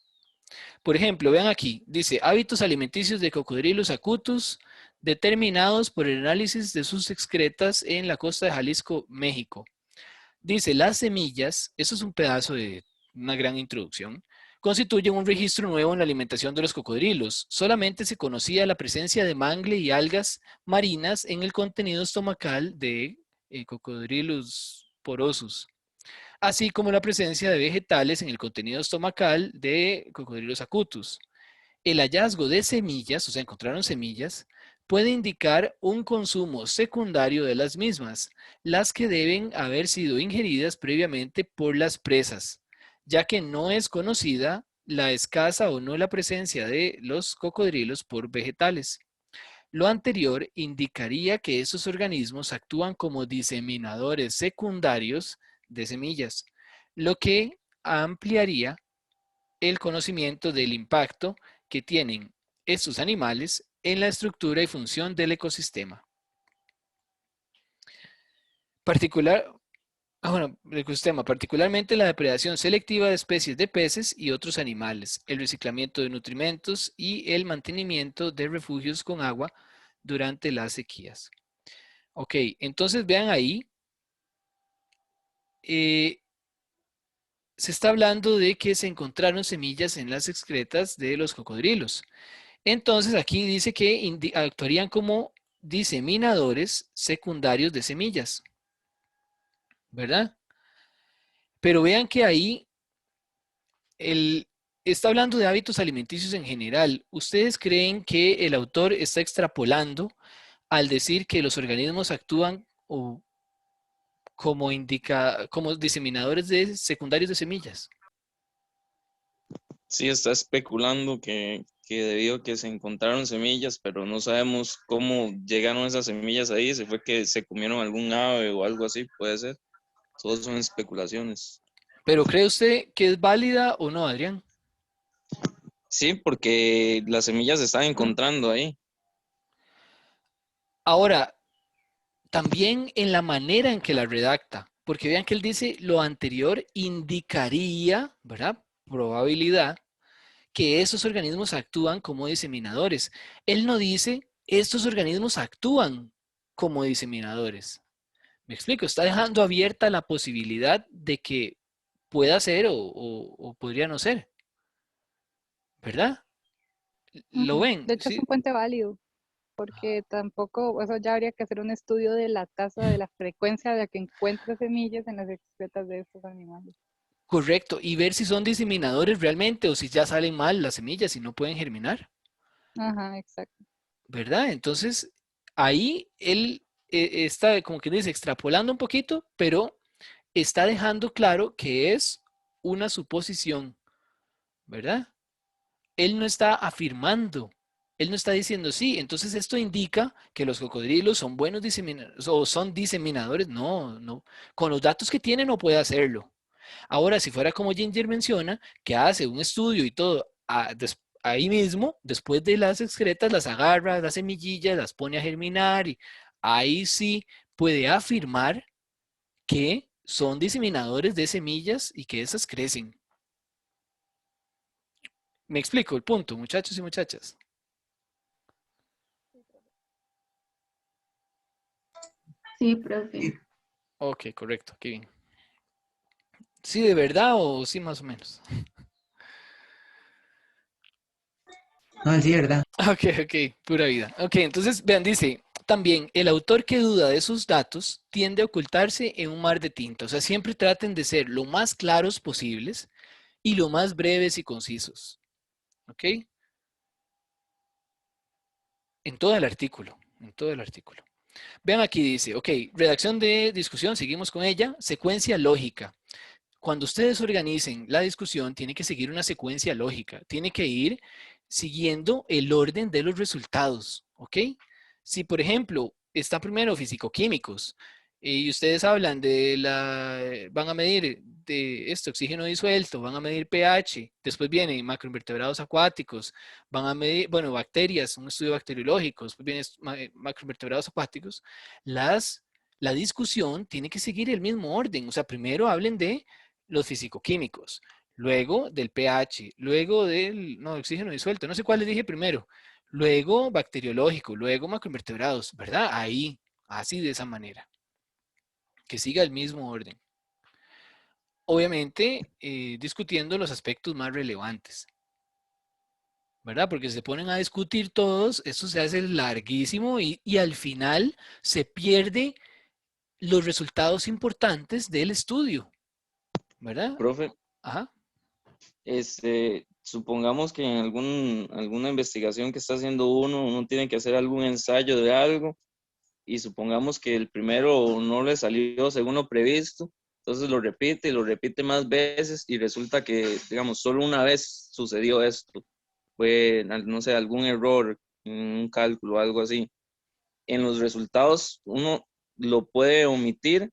Por ejemplo, vean aquí, dice, hábitos alimenticios de Cocodrilus acutus determinados por el análisis de sus excretas en la costa de Jalisco, México. Dice, las semillas, eso es un pedazo de una gran introducción, constituyen un registro nuevo en la alimentación de los cocodrilos. Solamente se conocía la presencia de mangle y algas marinas en el contenido estomacal de cocodrilos porosus, así como la presencia de vegetales en el contenido estomacal de cocodrilos acutus. El hallazgo de semillas, o sea, encontraron semillas, puede indicar un consumo secundario de las mismas, las que deben haber sido ingeridas previamente por las presas, ya que no es conocida la escasa o no la presencia de los cocodrilos por vegetales. Lo anterior indicaría que esos organismos actúan como diseminadores secundarios de semillas, lo que ampliaría el conocimiento del impacto que tienen estos animales en la estructura y función del ecosistema. Particularmente la depredación selectiva de especies de peces y otros animales, el reciclamiento de nutrimentos y el mantenimiento de refugios con agua durante las sequías. Ok, entonces vean ahí, se está hablando de que se encontraron semillas en las excretas de los cocodrilos. Entonces aquí dice que actuarían como diseminadores secundarios de semillas, ¿verdad? Pero vean que ahí está hablando de hábitos alimenticios en general. ¿Ustedes creen que el autor está extrapolando al decir que los organismos actúan como diseminadores secundarios de semillas? Sí, está especulando que debido a que se encontraron semillas, pero no sabemos cómo llegaron esas semillas ahí, si fue que se comieron algún ave o algo así, puede ser. Todos son especulaciones. ¿Pero cree usted que es válida o no, Adrián? Sí, porque las semillas se están encontrando ahí. Ahora, también en la manera en que la redacta, porque vean que él dice lo anterior indicaría, ¿verdad? Probabilidad que esos organismos actúan como diseminadores. Él no dice estos organismos actúan como diseminadores. Me explico, está dejando abierta la posibilidad de que pueda ser o podría no ser, ¿verdad? ¿Lo ven? De hecho, es Sí. un puente válido, porque tampoco, eso ya habría que hacer un estudio de la tasa, de la frecuencia de la que encuentra semillas en las excretas de estos animales. Correcto, y ver si son diseminadores realmente o si ya salen mal las semillas y no pueden germinar. Ajá, exacto. ¿Verdad? Entonces, ahí él está, como que dice, extrapolando un poquito, pero está dejando claro que es una suposición, ¿verdad? Él no está afirmando, él no está diciendo, sí, entonces esto indica que los cocodrilos son buenos diseminadores o son diseminadores. No, no. Con los datos que tiene no puede hacerlo. Ahora, si fuera como Ginger menciona, que hace un estudio y todo ahí mismo, después de las excretas, las agarra, las semillillas, las pone a germinar y ahí sí puede afirmar que son diseminadores de semillas y que esas crecen. Me explico el punto, muchachos y muchachas. Sí, profe. Ok, correcto, qué bien. ¿Sí de verdad o sí más o menos? No, sí, ¿verdad? Ok, pura vida. Ok, entonces vean, dice, también el autor que duda de sus datos tiende a ocultarse en un mar de tinta. O sea, siempre traten de ser lo más claros posibles y lo más breves y concisos. ¿Ok? En todo el artículo, en todo el artículo. Vean aquí dice, ok, redacción de discusión, seguimos con ella, secuencia lógica. Cuando ustedes organicen la discusión, tiene que seguir una secuencia lógica, tiene que ir siguiendo el orden de los resultados, ¿ok? Si, por ejemplo, está primero físico-químicos y ustedes hablan van a medir de esto, oxígeno disuelto, van a medir pH, después vienen macroinvertebrados acuáticos, van a medir, bueno, bacterias, un estudio bacteriológico, después vienen macroinvertebrados acuáticos, la discusión tiene que seguir el mismo orden, o sea, primero hablen de los físico-químicos, luego del pH, luego del oxígeno disuelto, no sé cuál les dije primero, luego bacteriológico, luego macroinvertebrados, ¿verdad? Ahí, así de esa manera, que siga el mismo orden. obviamente discutiendo los aspectos más relevantes, ¿verdad? Porque se ponen a discutir todos, esto se hace larguísimo y al final se pierde los resultados importantes del estudio, ¿verdad? Profe, Ajá. supongamos que en alguna investigación que está haciendo uno tiene que hacer algún ensayo de algo y supongamos que el primero no le salió según lo previsto, entonces lo repite y lo repite más veces y resulta que, digamos, solo una vez sucedió esto. Fue, no sé, algún error en un cálculo o algo así. En los resultados uno lo puede omitir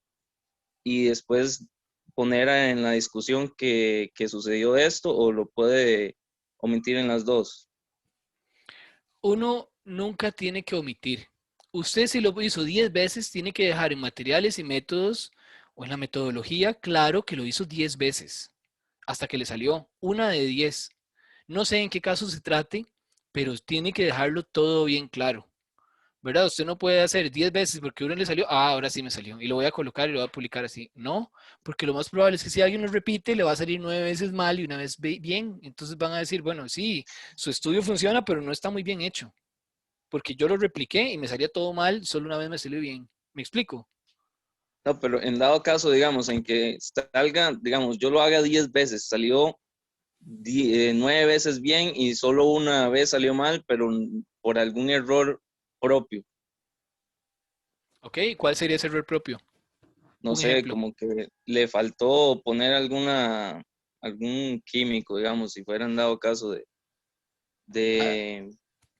y después poner en la discusión que sucedió esto o lo puede omitir en las dos. Uno nunca tiene que omitir. Usted si lo hizo 10 veces, tiene que dejar en materiales y métodos o en la metodología claro que lo hizo 10 veces, hasta que le salió una de 10. No sé en qué caso se trate, pero tiene que dejarlo todo bien claro, ¿verdad? Usted no puede hacer 10 veces porque uno le salió, ahora sí me salió, y lo voy a colocar y lo voy a publicar así. No, porque lo más probable es que si alguien lo repite, le va a salir 9 veces mal y una vez bien. Entonces van a decir, bueno, sí, su estudio funciona, pero no está muy bien hecho porque yo lo repliqué y me salía todo mal, solo una vez me salió bien. ¿Me explico? No, pero en dado caso, digamos, en que salga, digamos, yo lo haga 10 veces, salió 9 veces bien y solo una vez salió mal, pero por algún error propio. ¿Ok? ¿Cuál sería ese error propio? No Un sé, ejemplo. como que le faltó poner algún químico, digamos, si fuera en dado caso Ah, de,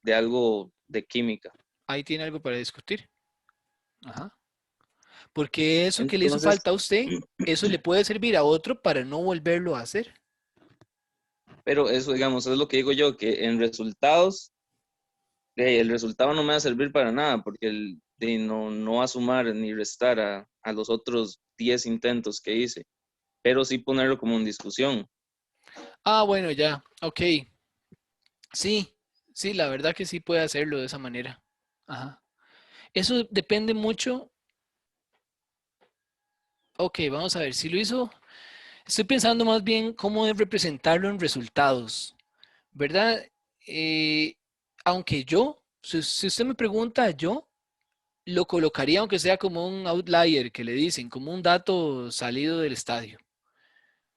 de algo de química. ahí tiene algo para discutir. Ajá. Porque eso que le hizo Entonces, falta a usted, eso le puede servir a otro para no volverlo a hacer. pero eso, digamos, es lo que digo yo, que en resultados, el resultado no me va a servir para nada, porque no va a sumar ni restar a los otros 10 intentos que hice, pero sí ponerlo como en discusión. Ah, bueno, ya. Ok. Sí, sí, la verdad que sí puede hacerlo de esa manera. Ajá. Eso depende mucho. Ok, vamos a ver. Si lo hizo, estoy pensando más bien cómo es representarlo en resultados. ¿Verdad? Eh, aunque yo, si usted me pregunta, yo lo colocaría aunque sea como un outlier que le dicen, como un dato salido del estadio,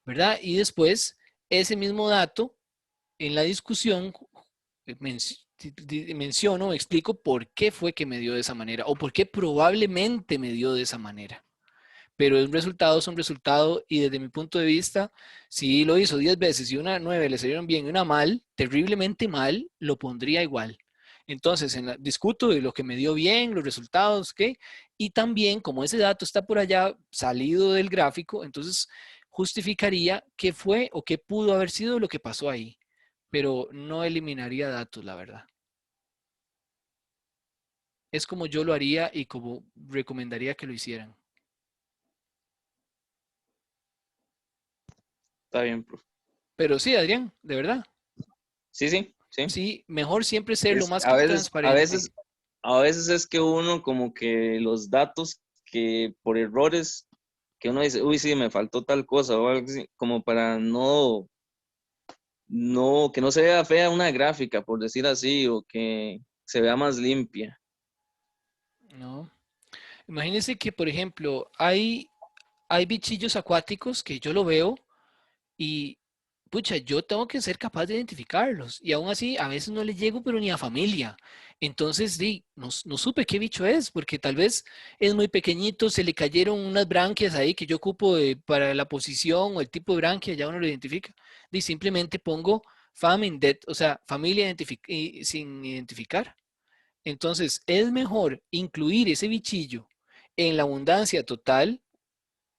¿verdad? Y después, ese mismo dato, en la discusión, menciono, explico por qué fue que me dio de esa manera o por qué probablemente me dio de esa manera. Pero un resultado es un resultado y desde mi punto de vista, si lo hizo 10 veces y una 9 le salieron bien y una mal, terriblemente mal, lo pondría igual. Entonces, discuto de lo que me dio bien, los resultados, ¿qué? Y también, como ese dato está por allá salido del gráfico, entonces justificaría qué fue o qué pudo haber sido lo que pasó ahí. Pero no eliminaría datos, la verdad. Es como yo lo haría y como recomendaría que lo hicieran. Está bien, profe. Pero sí, Adrián, de verdad. Sí, sí, sí. Sí, mejor siempre ser lo Es, más a veces, a transparente. veces, a veces es que uno como que los datos que por errores, que uno dice, uy, sí, me faltó tal cosa o algo así, como para que no se vea fea una gráfica, por decir así, o que se vea más limpia. ¿No? Imagínense que, por ejemplo, hay bichillos acuáticos que yo lo veo y, pucha, yo tengo que ser capaz de identificarlos. Y aún así, a veces no les llego, pero ni a familia. Entonces, sí, no supe qué bicho es, porque tal vez es muy pequeñito, se le cayeron unas branquias ahí que yo ocupo para la posición o el tipo de branquia, ya uno lo identifica. Y simplemente pongo famine dead, o sea, familia sin identificar. Entonces, es mejor incluir ese bichillo en la abundancia total,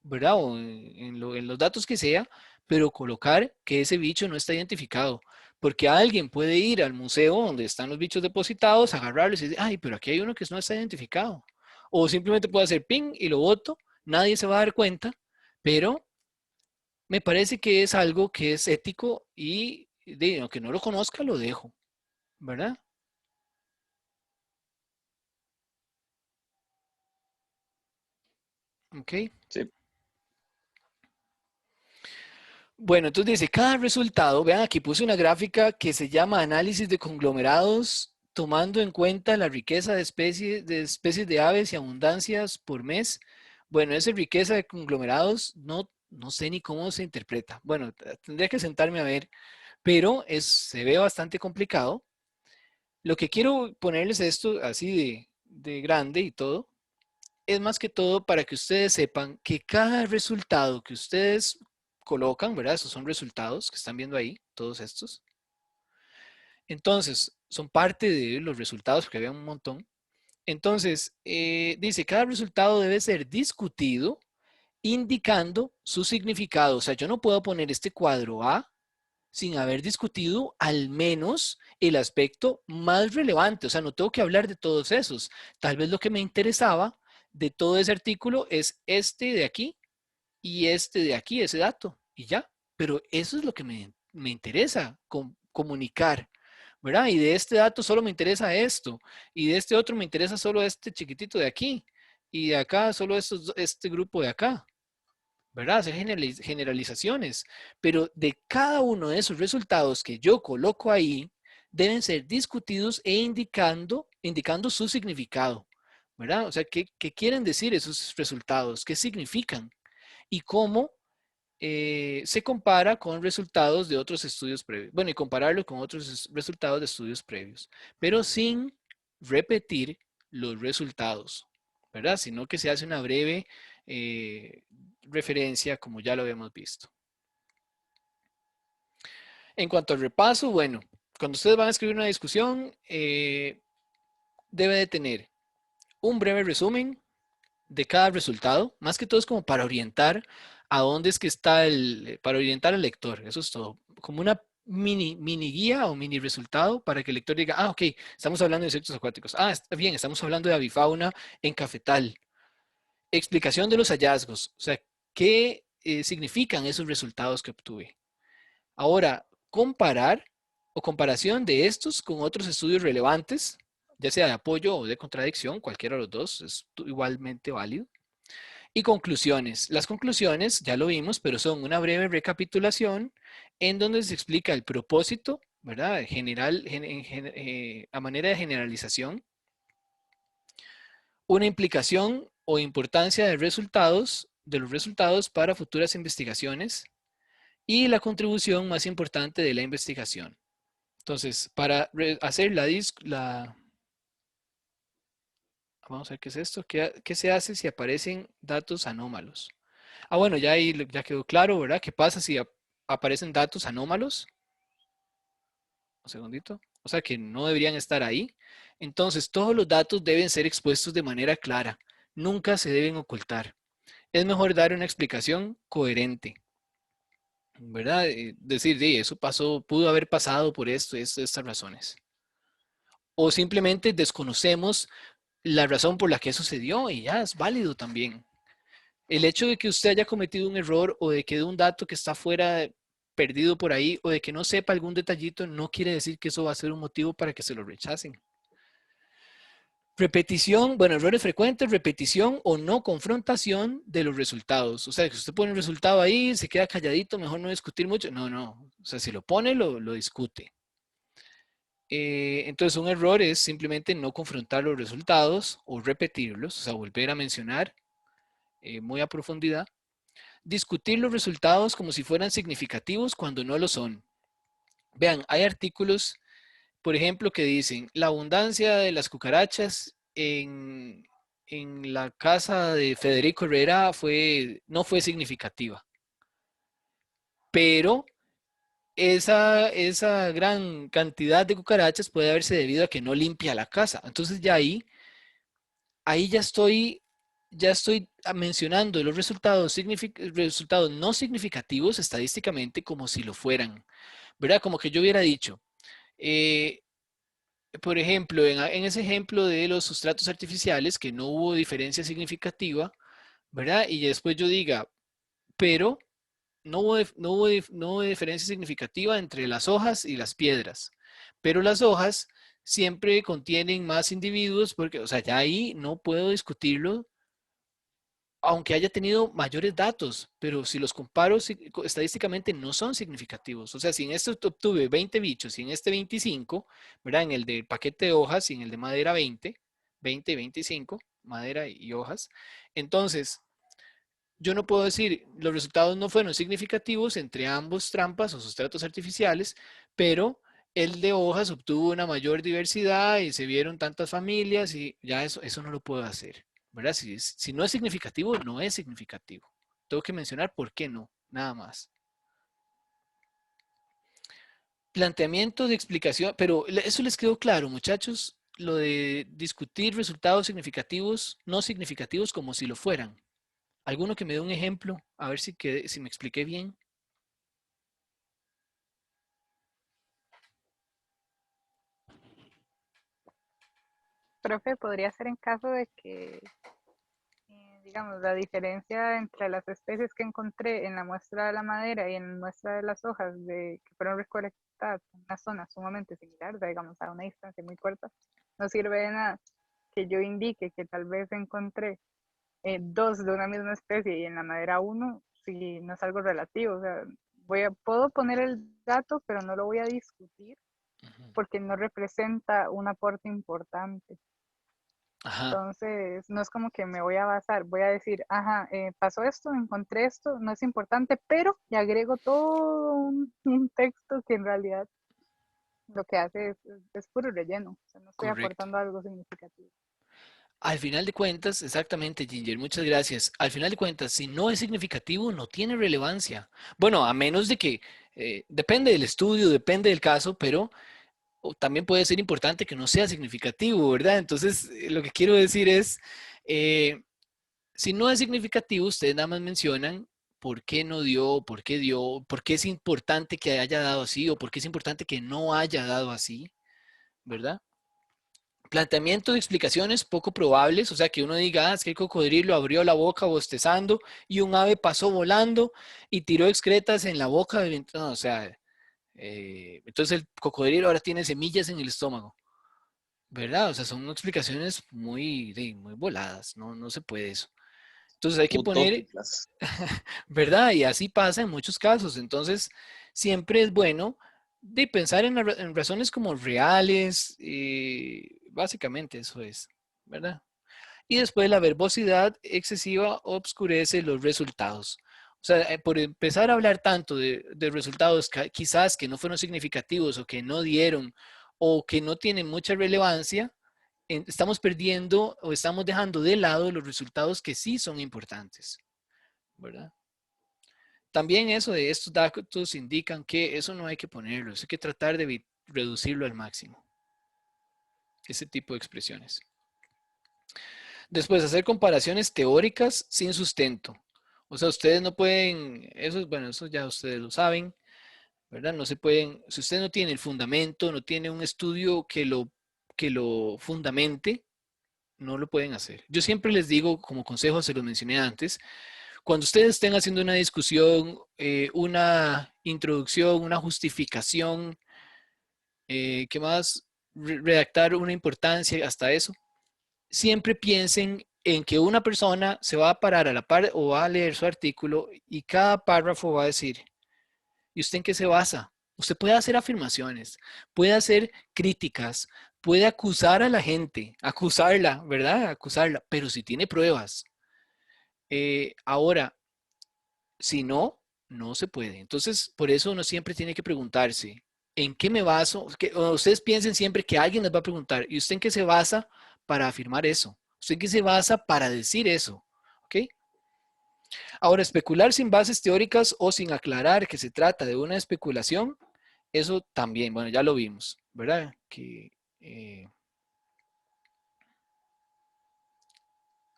¿verdad? O en los datos que sea, pero colocar que ese bicho no está identificado. Porque alguien puede ir al museo donde están los bichos depositados, agarrarlos y decir, ay, pero aquí hay uno que no está identificado. O simplemente puede hacer ping y lo voto, nadie se va a dar cuenta, pero me parece que es algo que es ético y aunque no lo conozca, lo dejo, ¿verdad? Ok. Sí. Bueno, entonces dice, cada resultado, vean aquí puse una gráfica que se llama análisis de conglomerados tomando en cuenta la riqueza de especies de aves y abundancias por mes. Bueno, esa riqueza de conglomerados no sé ni cómo se interpreta. Bueno, tendría que sentarme a ver, pero se ve bastante complicado. Lo que quiero ponerles esto así de grande y todo, es más que todo para que ustedes sepan que cada resultado que ustedes colocan, ¿verdad? Esos son resultados que están viendo ahí, todos estos. Entonces, son parte de los resultados, porque había un montón. Entonces, dice, cada resultado debe ser discutido indicando su significado. O sea, yo no puedo poner este cuadro A sin haber discutido al menos el aspecto más relevante. O sea, no tengo que hablar de todos esos. Tal vez lo que me interesaba de todo ese artículo es este de aquí y este de aquí, ese dato, y ya. Pero eso es lo que me interesa comunicar, ¿verdad? Y de este dato solo me interesa esto, y de este otro me interesa solo este chiquitito de aquí, y de acá solo este grupo de acá, ¿verdad? Hacer generalizaciones, pero de cada uno de esos resultados que yo coloco ahí, deben ser discutidos e indicando su significado, ¿verdad? O sea, ¿qué quieren decir esos resultados? ¿Qué significan? Y cómo se compara con resultados de otros estudios previos. Bueno, y compararlo con otros resultados de estudios previos, pero sin repetir los resultados, ¿verdad? Sino que se hace una breve referencia, como ya lo habíamos visto. En cuanto al repaso, bueno, cuando ustedes van a escribir una discusión, debe de tener un breve resumen de cada resultado, más que todo es como para orientar a dónde es que está para orientar al lector, eso es todo, como una mini guía o mini resultado para que el lector diga, ah, ok, estamos hablando de insectos acuáticos, ah, está bien, estamos hablando de avifauna en cafetal, explicación de los hallazgos, o sea, ¿qué significan esos resultados que obtuve? Ahora, comparar o comparación de estos con otros estudios relevantes, ya sea de apoyo o de contradicción, cualquiera de los dos es igualmente válido. Y conclusiones. Las conclusiones, ya lo vimos, pero son una breve recapitulación en donde se explica el propósito, ¿verdad? General, a manera de generalización, una implicación o importancia de los resultados para futuras investigaciones y la contribución más importante de la investigación. Entonces, para hacer vamos a ver qué es esto. ¿Qué se hace si aparecen datos anómalos? Ah, bueno, ya ahí ya quedó claro, ¿verdad? ¿Qué pasa si aparecen datos anómalos? Un segundito. O sea, que no deberían estar ahí. Entonces, todos los datos deben ser expuestos de manera clara. Nunca se deben ocultar. Es mejor dar una explicación coherente, ¿verdad? Decir, sí, eso pasó, pudo haber pasado por estas razones. O simplemente desconocemos la razón por la que sucedió y ya es válido también. El hecho de que usted haya cometido un error o de que de un dato que está fuera perdido por ahí o de que no sepa algún detallito no quiere decir que eso va a ser un motivo para que se lo rechacen. Repetición, bueno, errores frecuentes, repetición o no confrontación de los resultados. O sea, que usted pone un resultado ahí, se queda calladito, mejor no discutir mucho. No. O sea, si lo pone, lo discute. Entonces, un error es simplemente no confrontar los resultados o repetirlos, o sea, volver a mencionar muy a profundidad. Discutir los resultados como si fueran significativos cuando no lo son. Vean, hay artículos, por ejemplo, que dicen la abundancia de las cucarachas en la casa de Federico Herrera no fue significativa. Pero esa gran cantidad de cucarachas puede haberse debido a que no limpia la casa. Entonces ya ahí ya estoy mencionando los resultados no significativos estadísticamente como si lo fueran, ¿verdad? Como que yo hubiera dicho, por ejemplo, en ese ejemplo de los sustratos artificiales, que no hubo diferencia significativa, ¿verdad? Y después yo diga, pero no hubo diferencia significativa entre las hojas y las piedras, pero las hojas siempre contienen más individuos porque, o sea, ya ahí no puedo discutirlo aunque haya tenido mayores datos, pero si los comparo estadísticamente no son significativos. O sea, si en este obtuve 20 bichos y en este 25, ¿verdad? En el del paquete de hojas y en el de madera 20 y 25, madera y hojas. Entonces, yo no puedo decir, los resultados no fueron significativos entre ambos trampas o sustratos artificiales, pero el de hojas obtuvo una mayor diversidad y se vieron tantas familias y ya eso no lo puedo hacer, ¿verdad? Si no es significativo, no es significativo. Tengo que mencionar por qué no, nada más. Planteamiento de explicación, pero eso les quedó claro, muchachos, lo de discutir resultados significativos, no significativos como si lo fueran. ¿Alguno que me dé un ejemplo? A ver si me expliqué bien. Profe, podría ser en caso de que, digamos, la diferencia entre las especies que encontré en la muestra de la madera y en la muestra de las hojas que fueron recolectadas en una zona sumamente similar, digamos, a una distancia muy corta, no sirve de nada que yo indique que tal vez encontré dos de una misma especie y en la madera uno, si no es algo relativo. O sea, puedo poner el dato, pero no lo voy a discutir porque no representa un aporte importante. Ajá. Entonces, no es como que me voy a basar, voy a decir, ajá, pasó esto, encontré esto, no es importante, pero le agrego todo un texto que en realidad lo que hace es puro relleno. O sea, no estoy Correcto. aportando algo significativo. Al final de cuentas, exactamente, Ginger, muchas gracias. Al final de cuentas, si no es significativo, no tiene relevancia. Bueno, a menos de que, depende del estudio, depende del caso, pero también puede ser importante que no sea significativo, ¿verdad? Entonces, lo que quiero decir es, eh, si no es significativo, ustedes nada más mencionan por qué no dio, por qué es importante que haya dado así o por qué es importante que no haya dado así, ¿verdad? Planteamiento de explicaciones poco probables, o sea, que uno diga, es que el cocodrilo abrió la boca bostezando y un ave pasó volando y tiró excretas en la boca del... No, o sea, entonces el cocodrilo ahora tiene semillas en el estómago, ¿verdad? O sea, son explicaciones muy voladas, no se puede eso. Entonces hay que poner, Utópicas. ¿verdad? Y así pasa en muchos casos. Entonces, siempre es bueno de pensar en razones como reales, básicamente eso es, ¿verdad? Y después la verbosidad excesiva obscurece los resultados. O sea, por empezar a hablar tanto de resultados quizás que no fueron significativos o que no dieron o que no tienen mucha relevancia, estamos perdiendo o estamos dejando de lado los resultados que sí son importantes, ¿verdad? También eso de estos datos indican que eso no hay que ponerlo, eso hay que tratar de reducirlo al máximo. Ese tipo de expresiones. Después, hacer comparaciones teóricas sin sustento. O sea, ustedes no pueden, bueno, eso ya ustedes lo saben, ¿verdad? No se pueden, si usted no tiene el fundamento, no tiene un estudio que lo fundamente, no lo pueden hacer. Yo siempre les digo, como consejo, se lo mencioné antes, cuando ustedes estén haciendo una discusión, una introducción, una justificación, ¿qué más? Redactar una importancia hasta eso. Siempre piensen en que una persona se va a parar a la par o va a leer su artículo y cada párrafo va a decir, ¿y usted en qué se basa? Usted puede hacer afirmaciones, puede hacer críticas, puede acusar a la gente, acusarla, ¿verdad? Acusarla, pero si tiene pruebas. Ahora, si no, no se puede. Entonces, por eso uno siempre tiene que preguntarse, ¿en qué me baso? Ustedes piensen siempre que alguien les va a preguntar, ¿y usted en qué se basa para afirmar eso? ¿Usted en qué se basa para decir eso? ¿Ok? Ahora, especular sin bases teóricas o sin aclarar que se trata de una especulación, eso también, bueno, ya lo vimos, ¿verdad?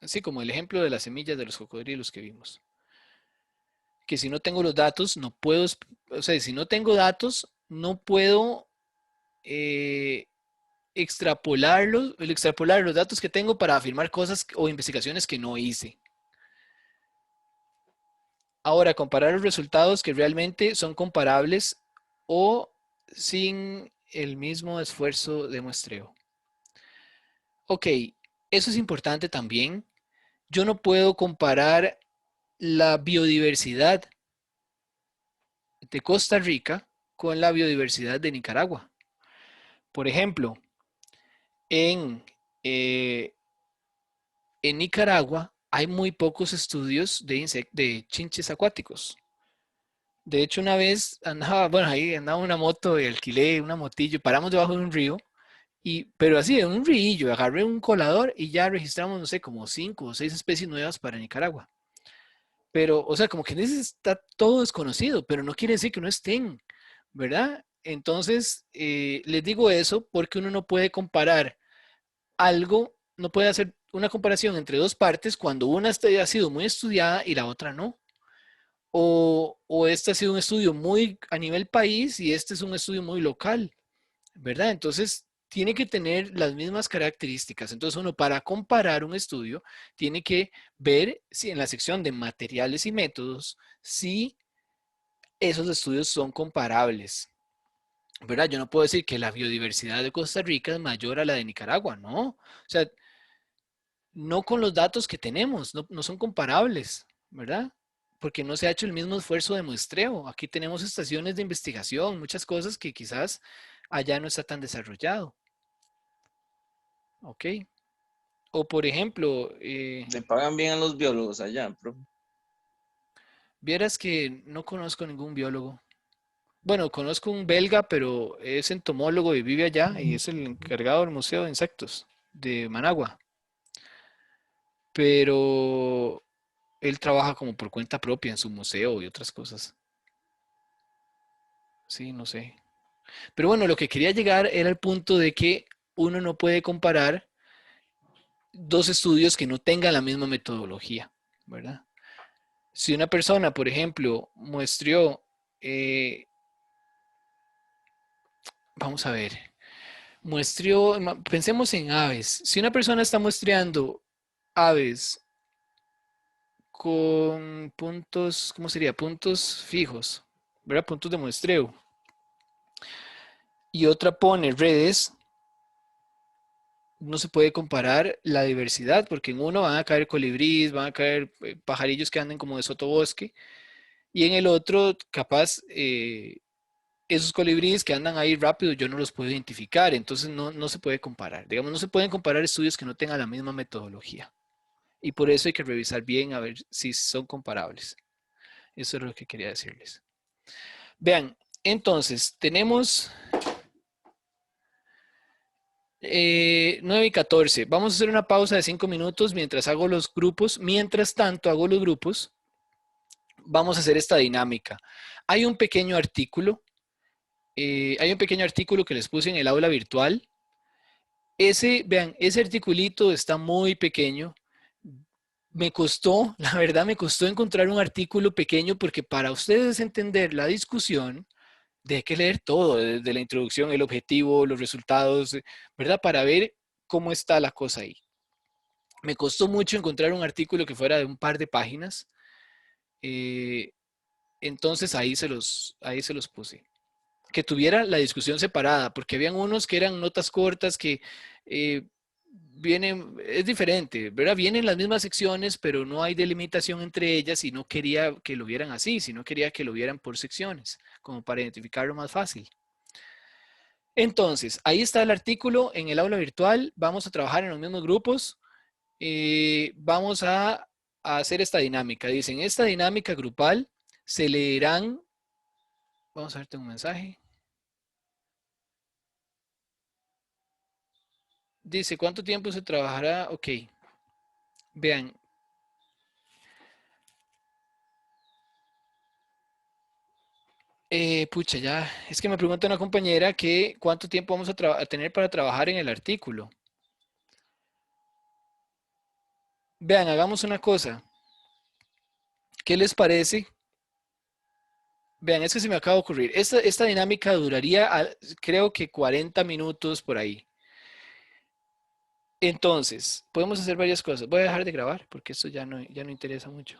Así como el ejemplo de las semillas de los cocodrilos que vimos. Que si no tengo los datos, no puedo, o sea, si no tengo datos, no puedo extrapolar los datos que tengo para afirmar cosas o investigaciones que no hice. Ahora, comparar los resultados que realmente son comparables o sin el mismo esfuerzo de muestreo. Ok, eso es importante también. yo no puedo comparar la biodiversidad de Costa Rica con la biodiversidad de Nicaragua. Por ejemplo, en Nicaragua hay muy pocos estudios de chinches acuáticos. De hecho, una vez andaba, bueno, ahí andaba una moto y alquilé una motillo, paramos debajo de un río, pero así, en un río, agarré un colador y ya registramos, no sé, como 5 o 6 especies nuevas para Nicaragua. Pero, o sea, como que está todo desconocido, pero no quiere decir que no estén, ¿verdad? Entonces, les digo eso porque uno no puede comparar algo, no puede hacer una comparación entre dos partes cuando una ha sido muy estudiada y la otra no. O este ha sido un estudio muy a nivel país y este es un estudio muy local, ¿verdad? Entonces, tiene que tener las mismas características. Entonces, uno para comparar un estudio tiene que ver si en la sección de materiales y métodos, si esos estudios son comparables, ¿verdad? Yo no puedo decir que la biodiversidad de Costa Rica es mayor a la de Nicaragua, ¿no? O sea, no con los datos que tenemos, no son comparables, ¿verdad? Porque no se ha hecho el mismo esfuerzo de muestreo. Aquí tenemos estaciones de investigación, muchas cosas que quizás allá no está tan desarrollado. ¿Ok? O por ejemplo, ¿Le pagan bien a los biólogos allá, profe? vieras que no conozco ningún biólogo. Bueno, conozco un belga, pero es entomólogo y vive allá y es el encargado del Museo de Insectos de Managua. Pero él trabaja como por cuenta propia en su museo y otras cosas. Sí, no sé. Pero bueno, lo que quería llegar era el punto de que uno no puede comparar dos estudios que no tengan la misma metodología, ¿verdad? Si una persona, por ejemplo, muestreó, vamos a ver, muestreó, pensemos en aves. Si una persona está muestreando aves con puntos, ¿cómo sería? Puntos fijos, ¿verdad? Puntos de muestreo. Y otra pone redes, no se puede comparar la diversidad, porque en uno van a caer colibríes, van a caer pajarillos que anden como de sotobosque, y en el otro, capaz, esos colibríes que andan ahí rápido, yo no los puedo identificar, entonces no se puede comparar. Digamos, no se pueden comparar estudios que no tengan la misma metodología. Y por eso hay que revisar bien a ver si son comparables. Eso es lo que quería decirles. Vean, entonces, tenemos 9 y 14. Vamos a hacer una pausa de 5 minutos mientras hago los grupos. Mientras tanto, hago los grupos. Vamos a hacer esta dinámica. Hay un pequeño artículo. Que les puse en el aula virtual. Vean, ese articulito está muy pequeño. Me costó, la verdad, me costó encontrar un artículo pequeño porque para ustedes entender la discusión, hay que leer todo, desde la introducción, el objetivo, los resultados, ¿verdad? Para ver cómo está la cosa ahí. Me costó mucho encontrar un artículo que fuera de un par de páginas. Entonces ahí se los puse. Que tuviera la discusión separada, porque habían unos que eran notas cortas que es diferente, ¿verdad? Vienen las mismas secciones, pero no hay delimitación entre ellas y no quería que lo vieran así, sino quería que lo vieran por secciones, como para identificarlo más fácil. Entonces, ahí está el artículo en el aula virtual. Vamos a trabajar en los mismos grupos. Vamos a hacer esta dinámica. Dicen, esta dinámica grupal se leerán. Vamos a verte un mensaje. Dice, ¿cuánto tiempo se trabajará? Ok. Vean. Pucha, ya. Es que me pregunta una compañera que cuánto tiempo vamos a tener para trabajar en el artículo. Vean, hagamos una cosa. ¿Qué les parece? Vean, es que se me acaba de ocurrir. Esta dinámica duraría, creo que 40 minutos por ahí. Entonces, podemos hacer varias cosas. Voy a dejar de grabar porque esto ya no interesa mucho.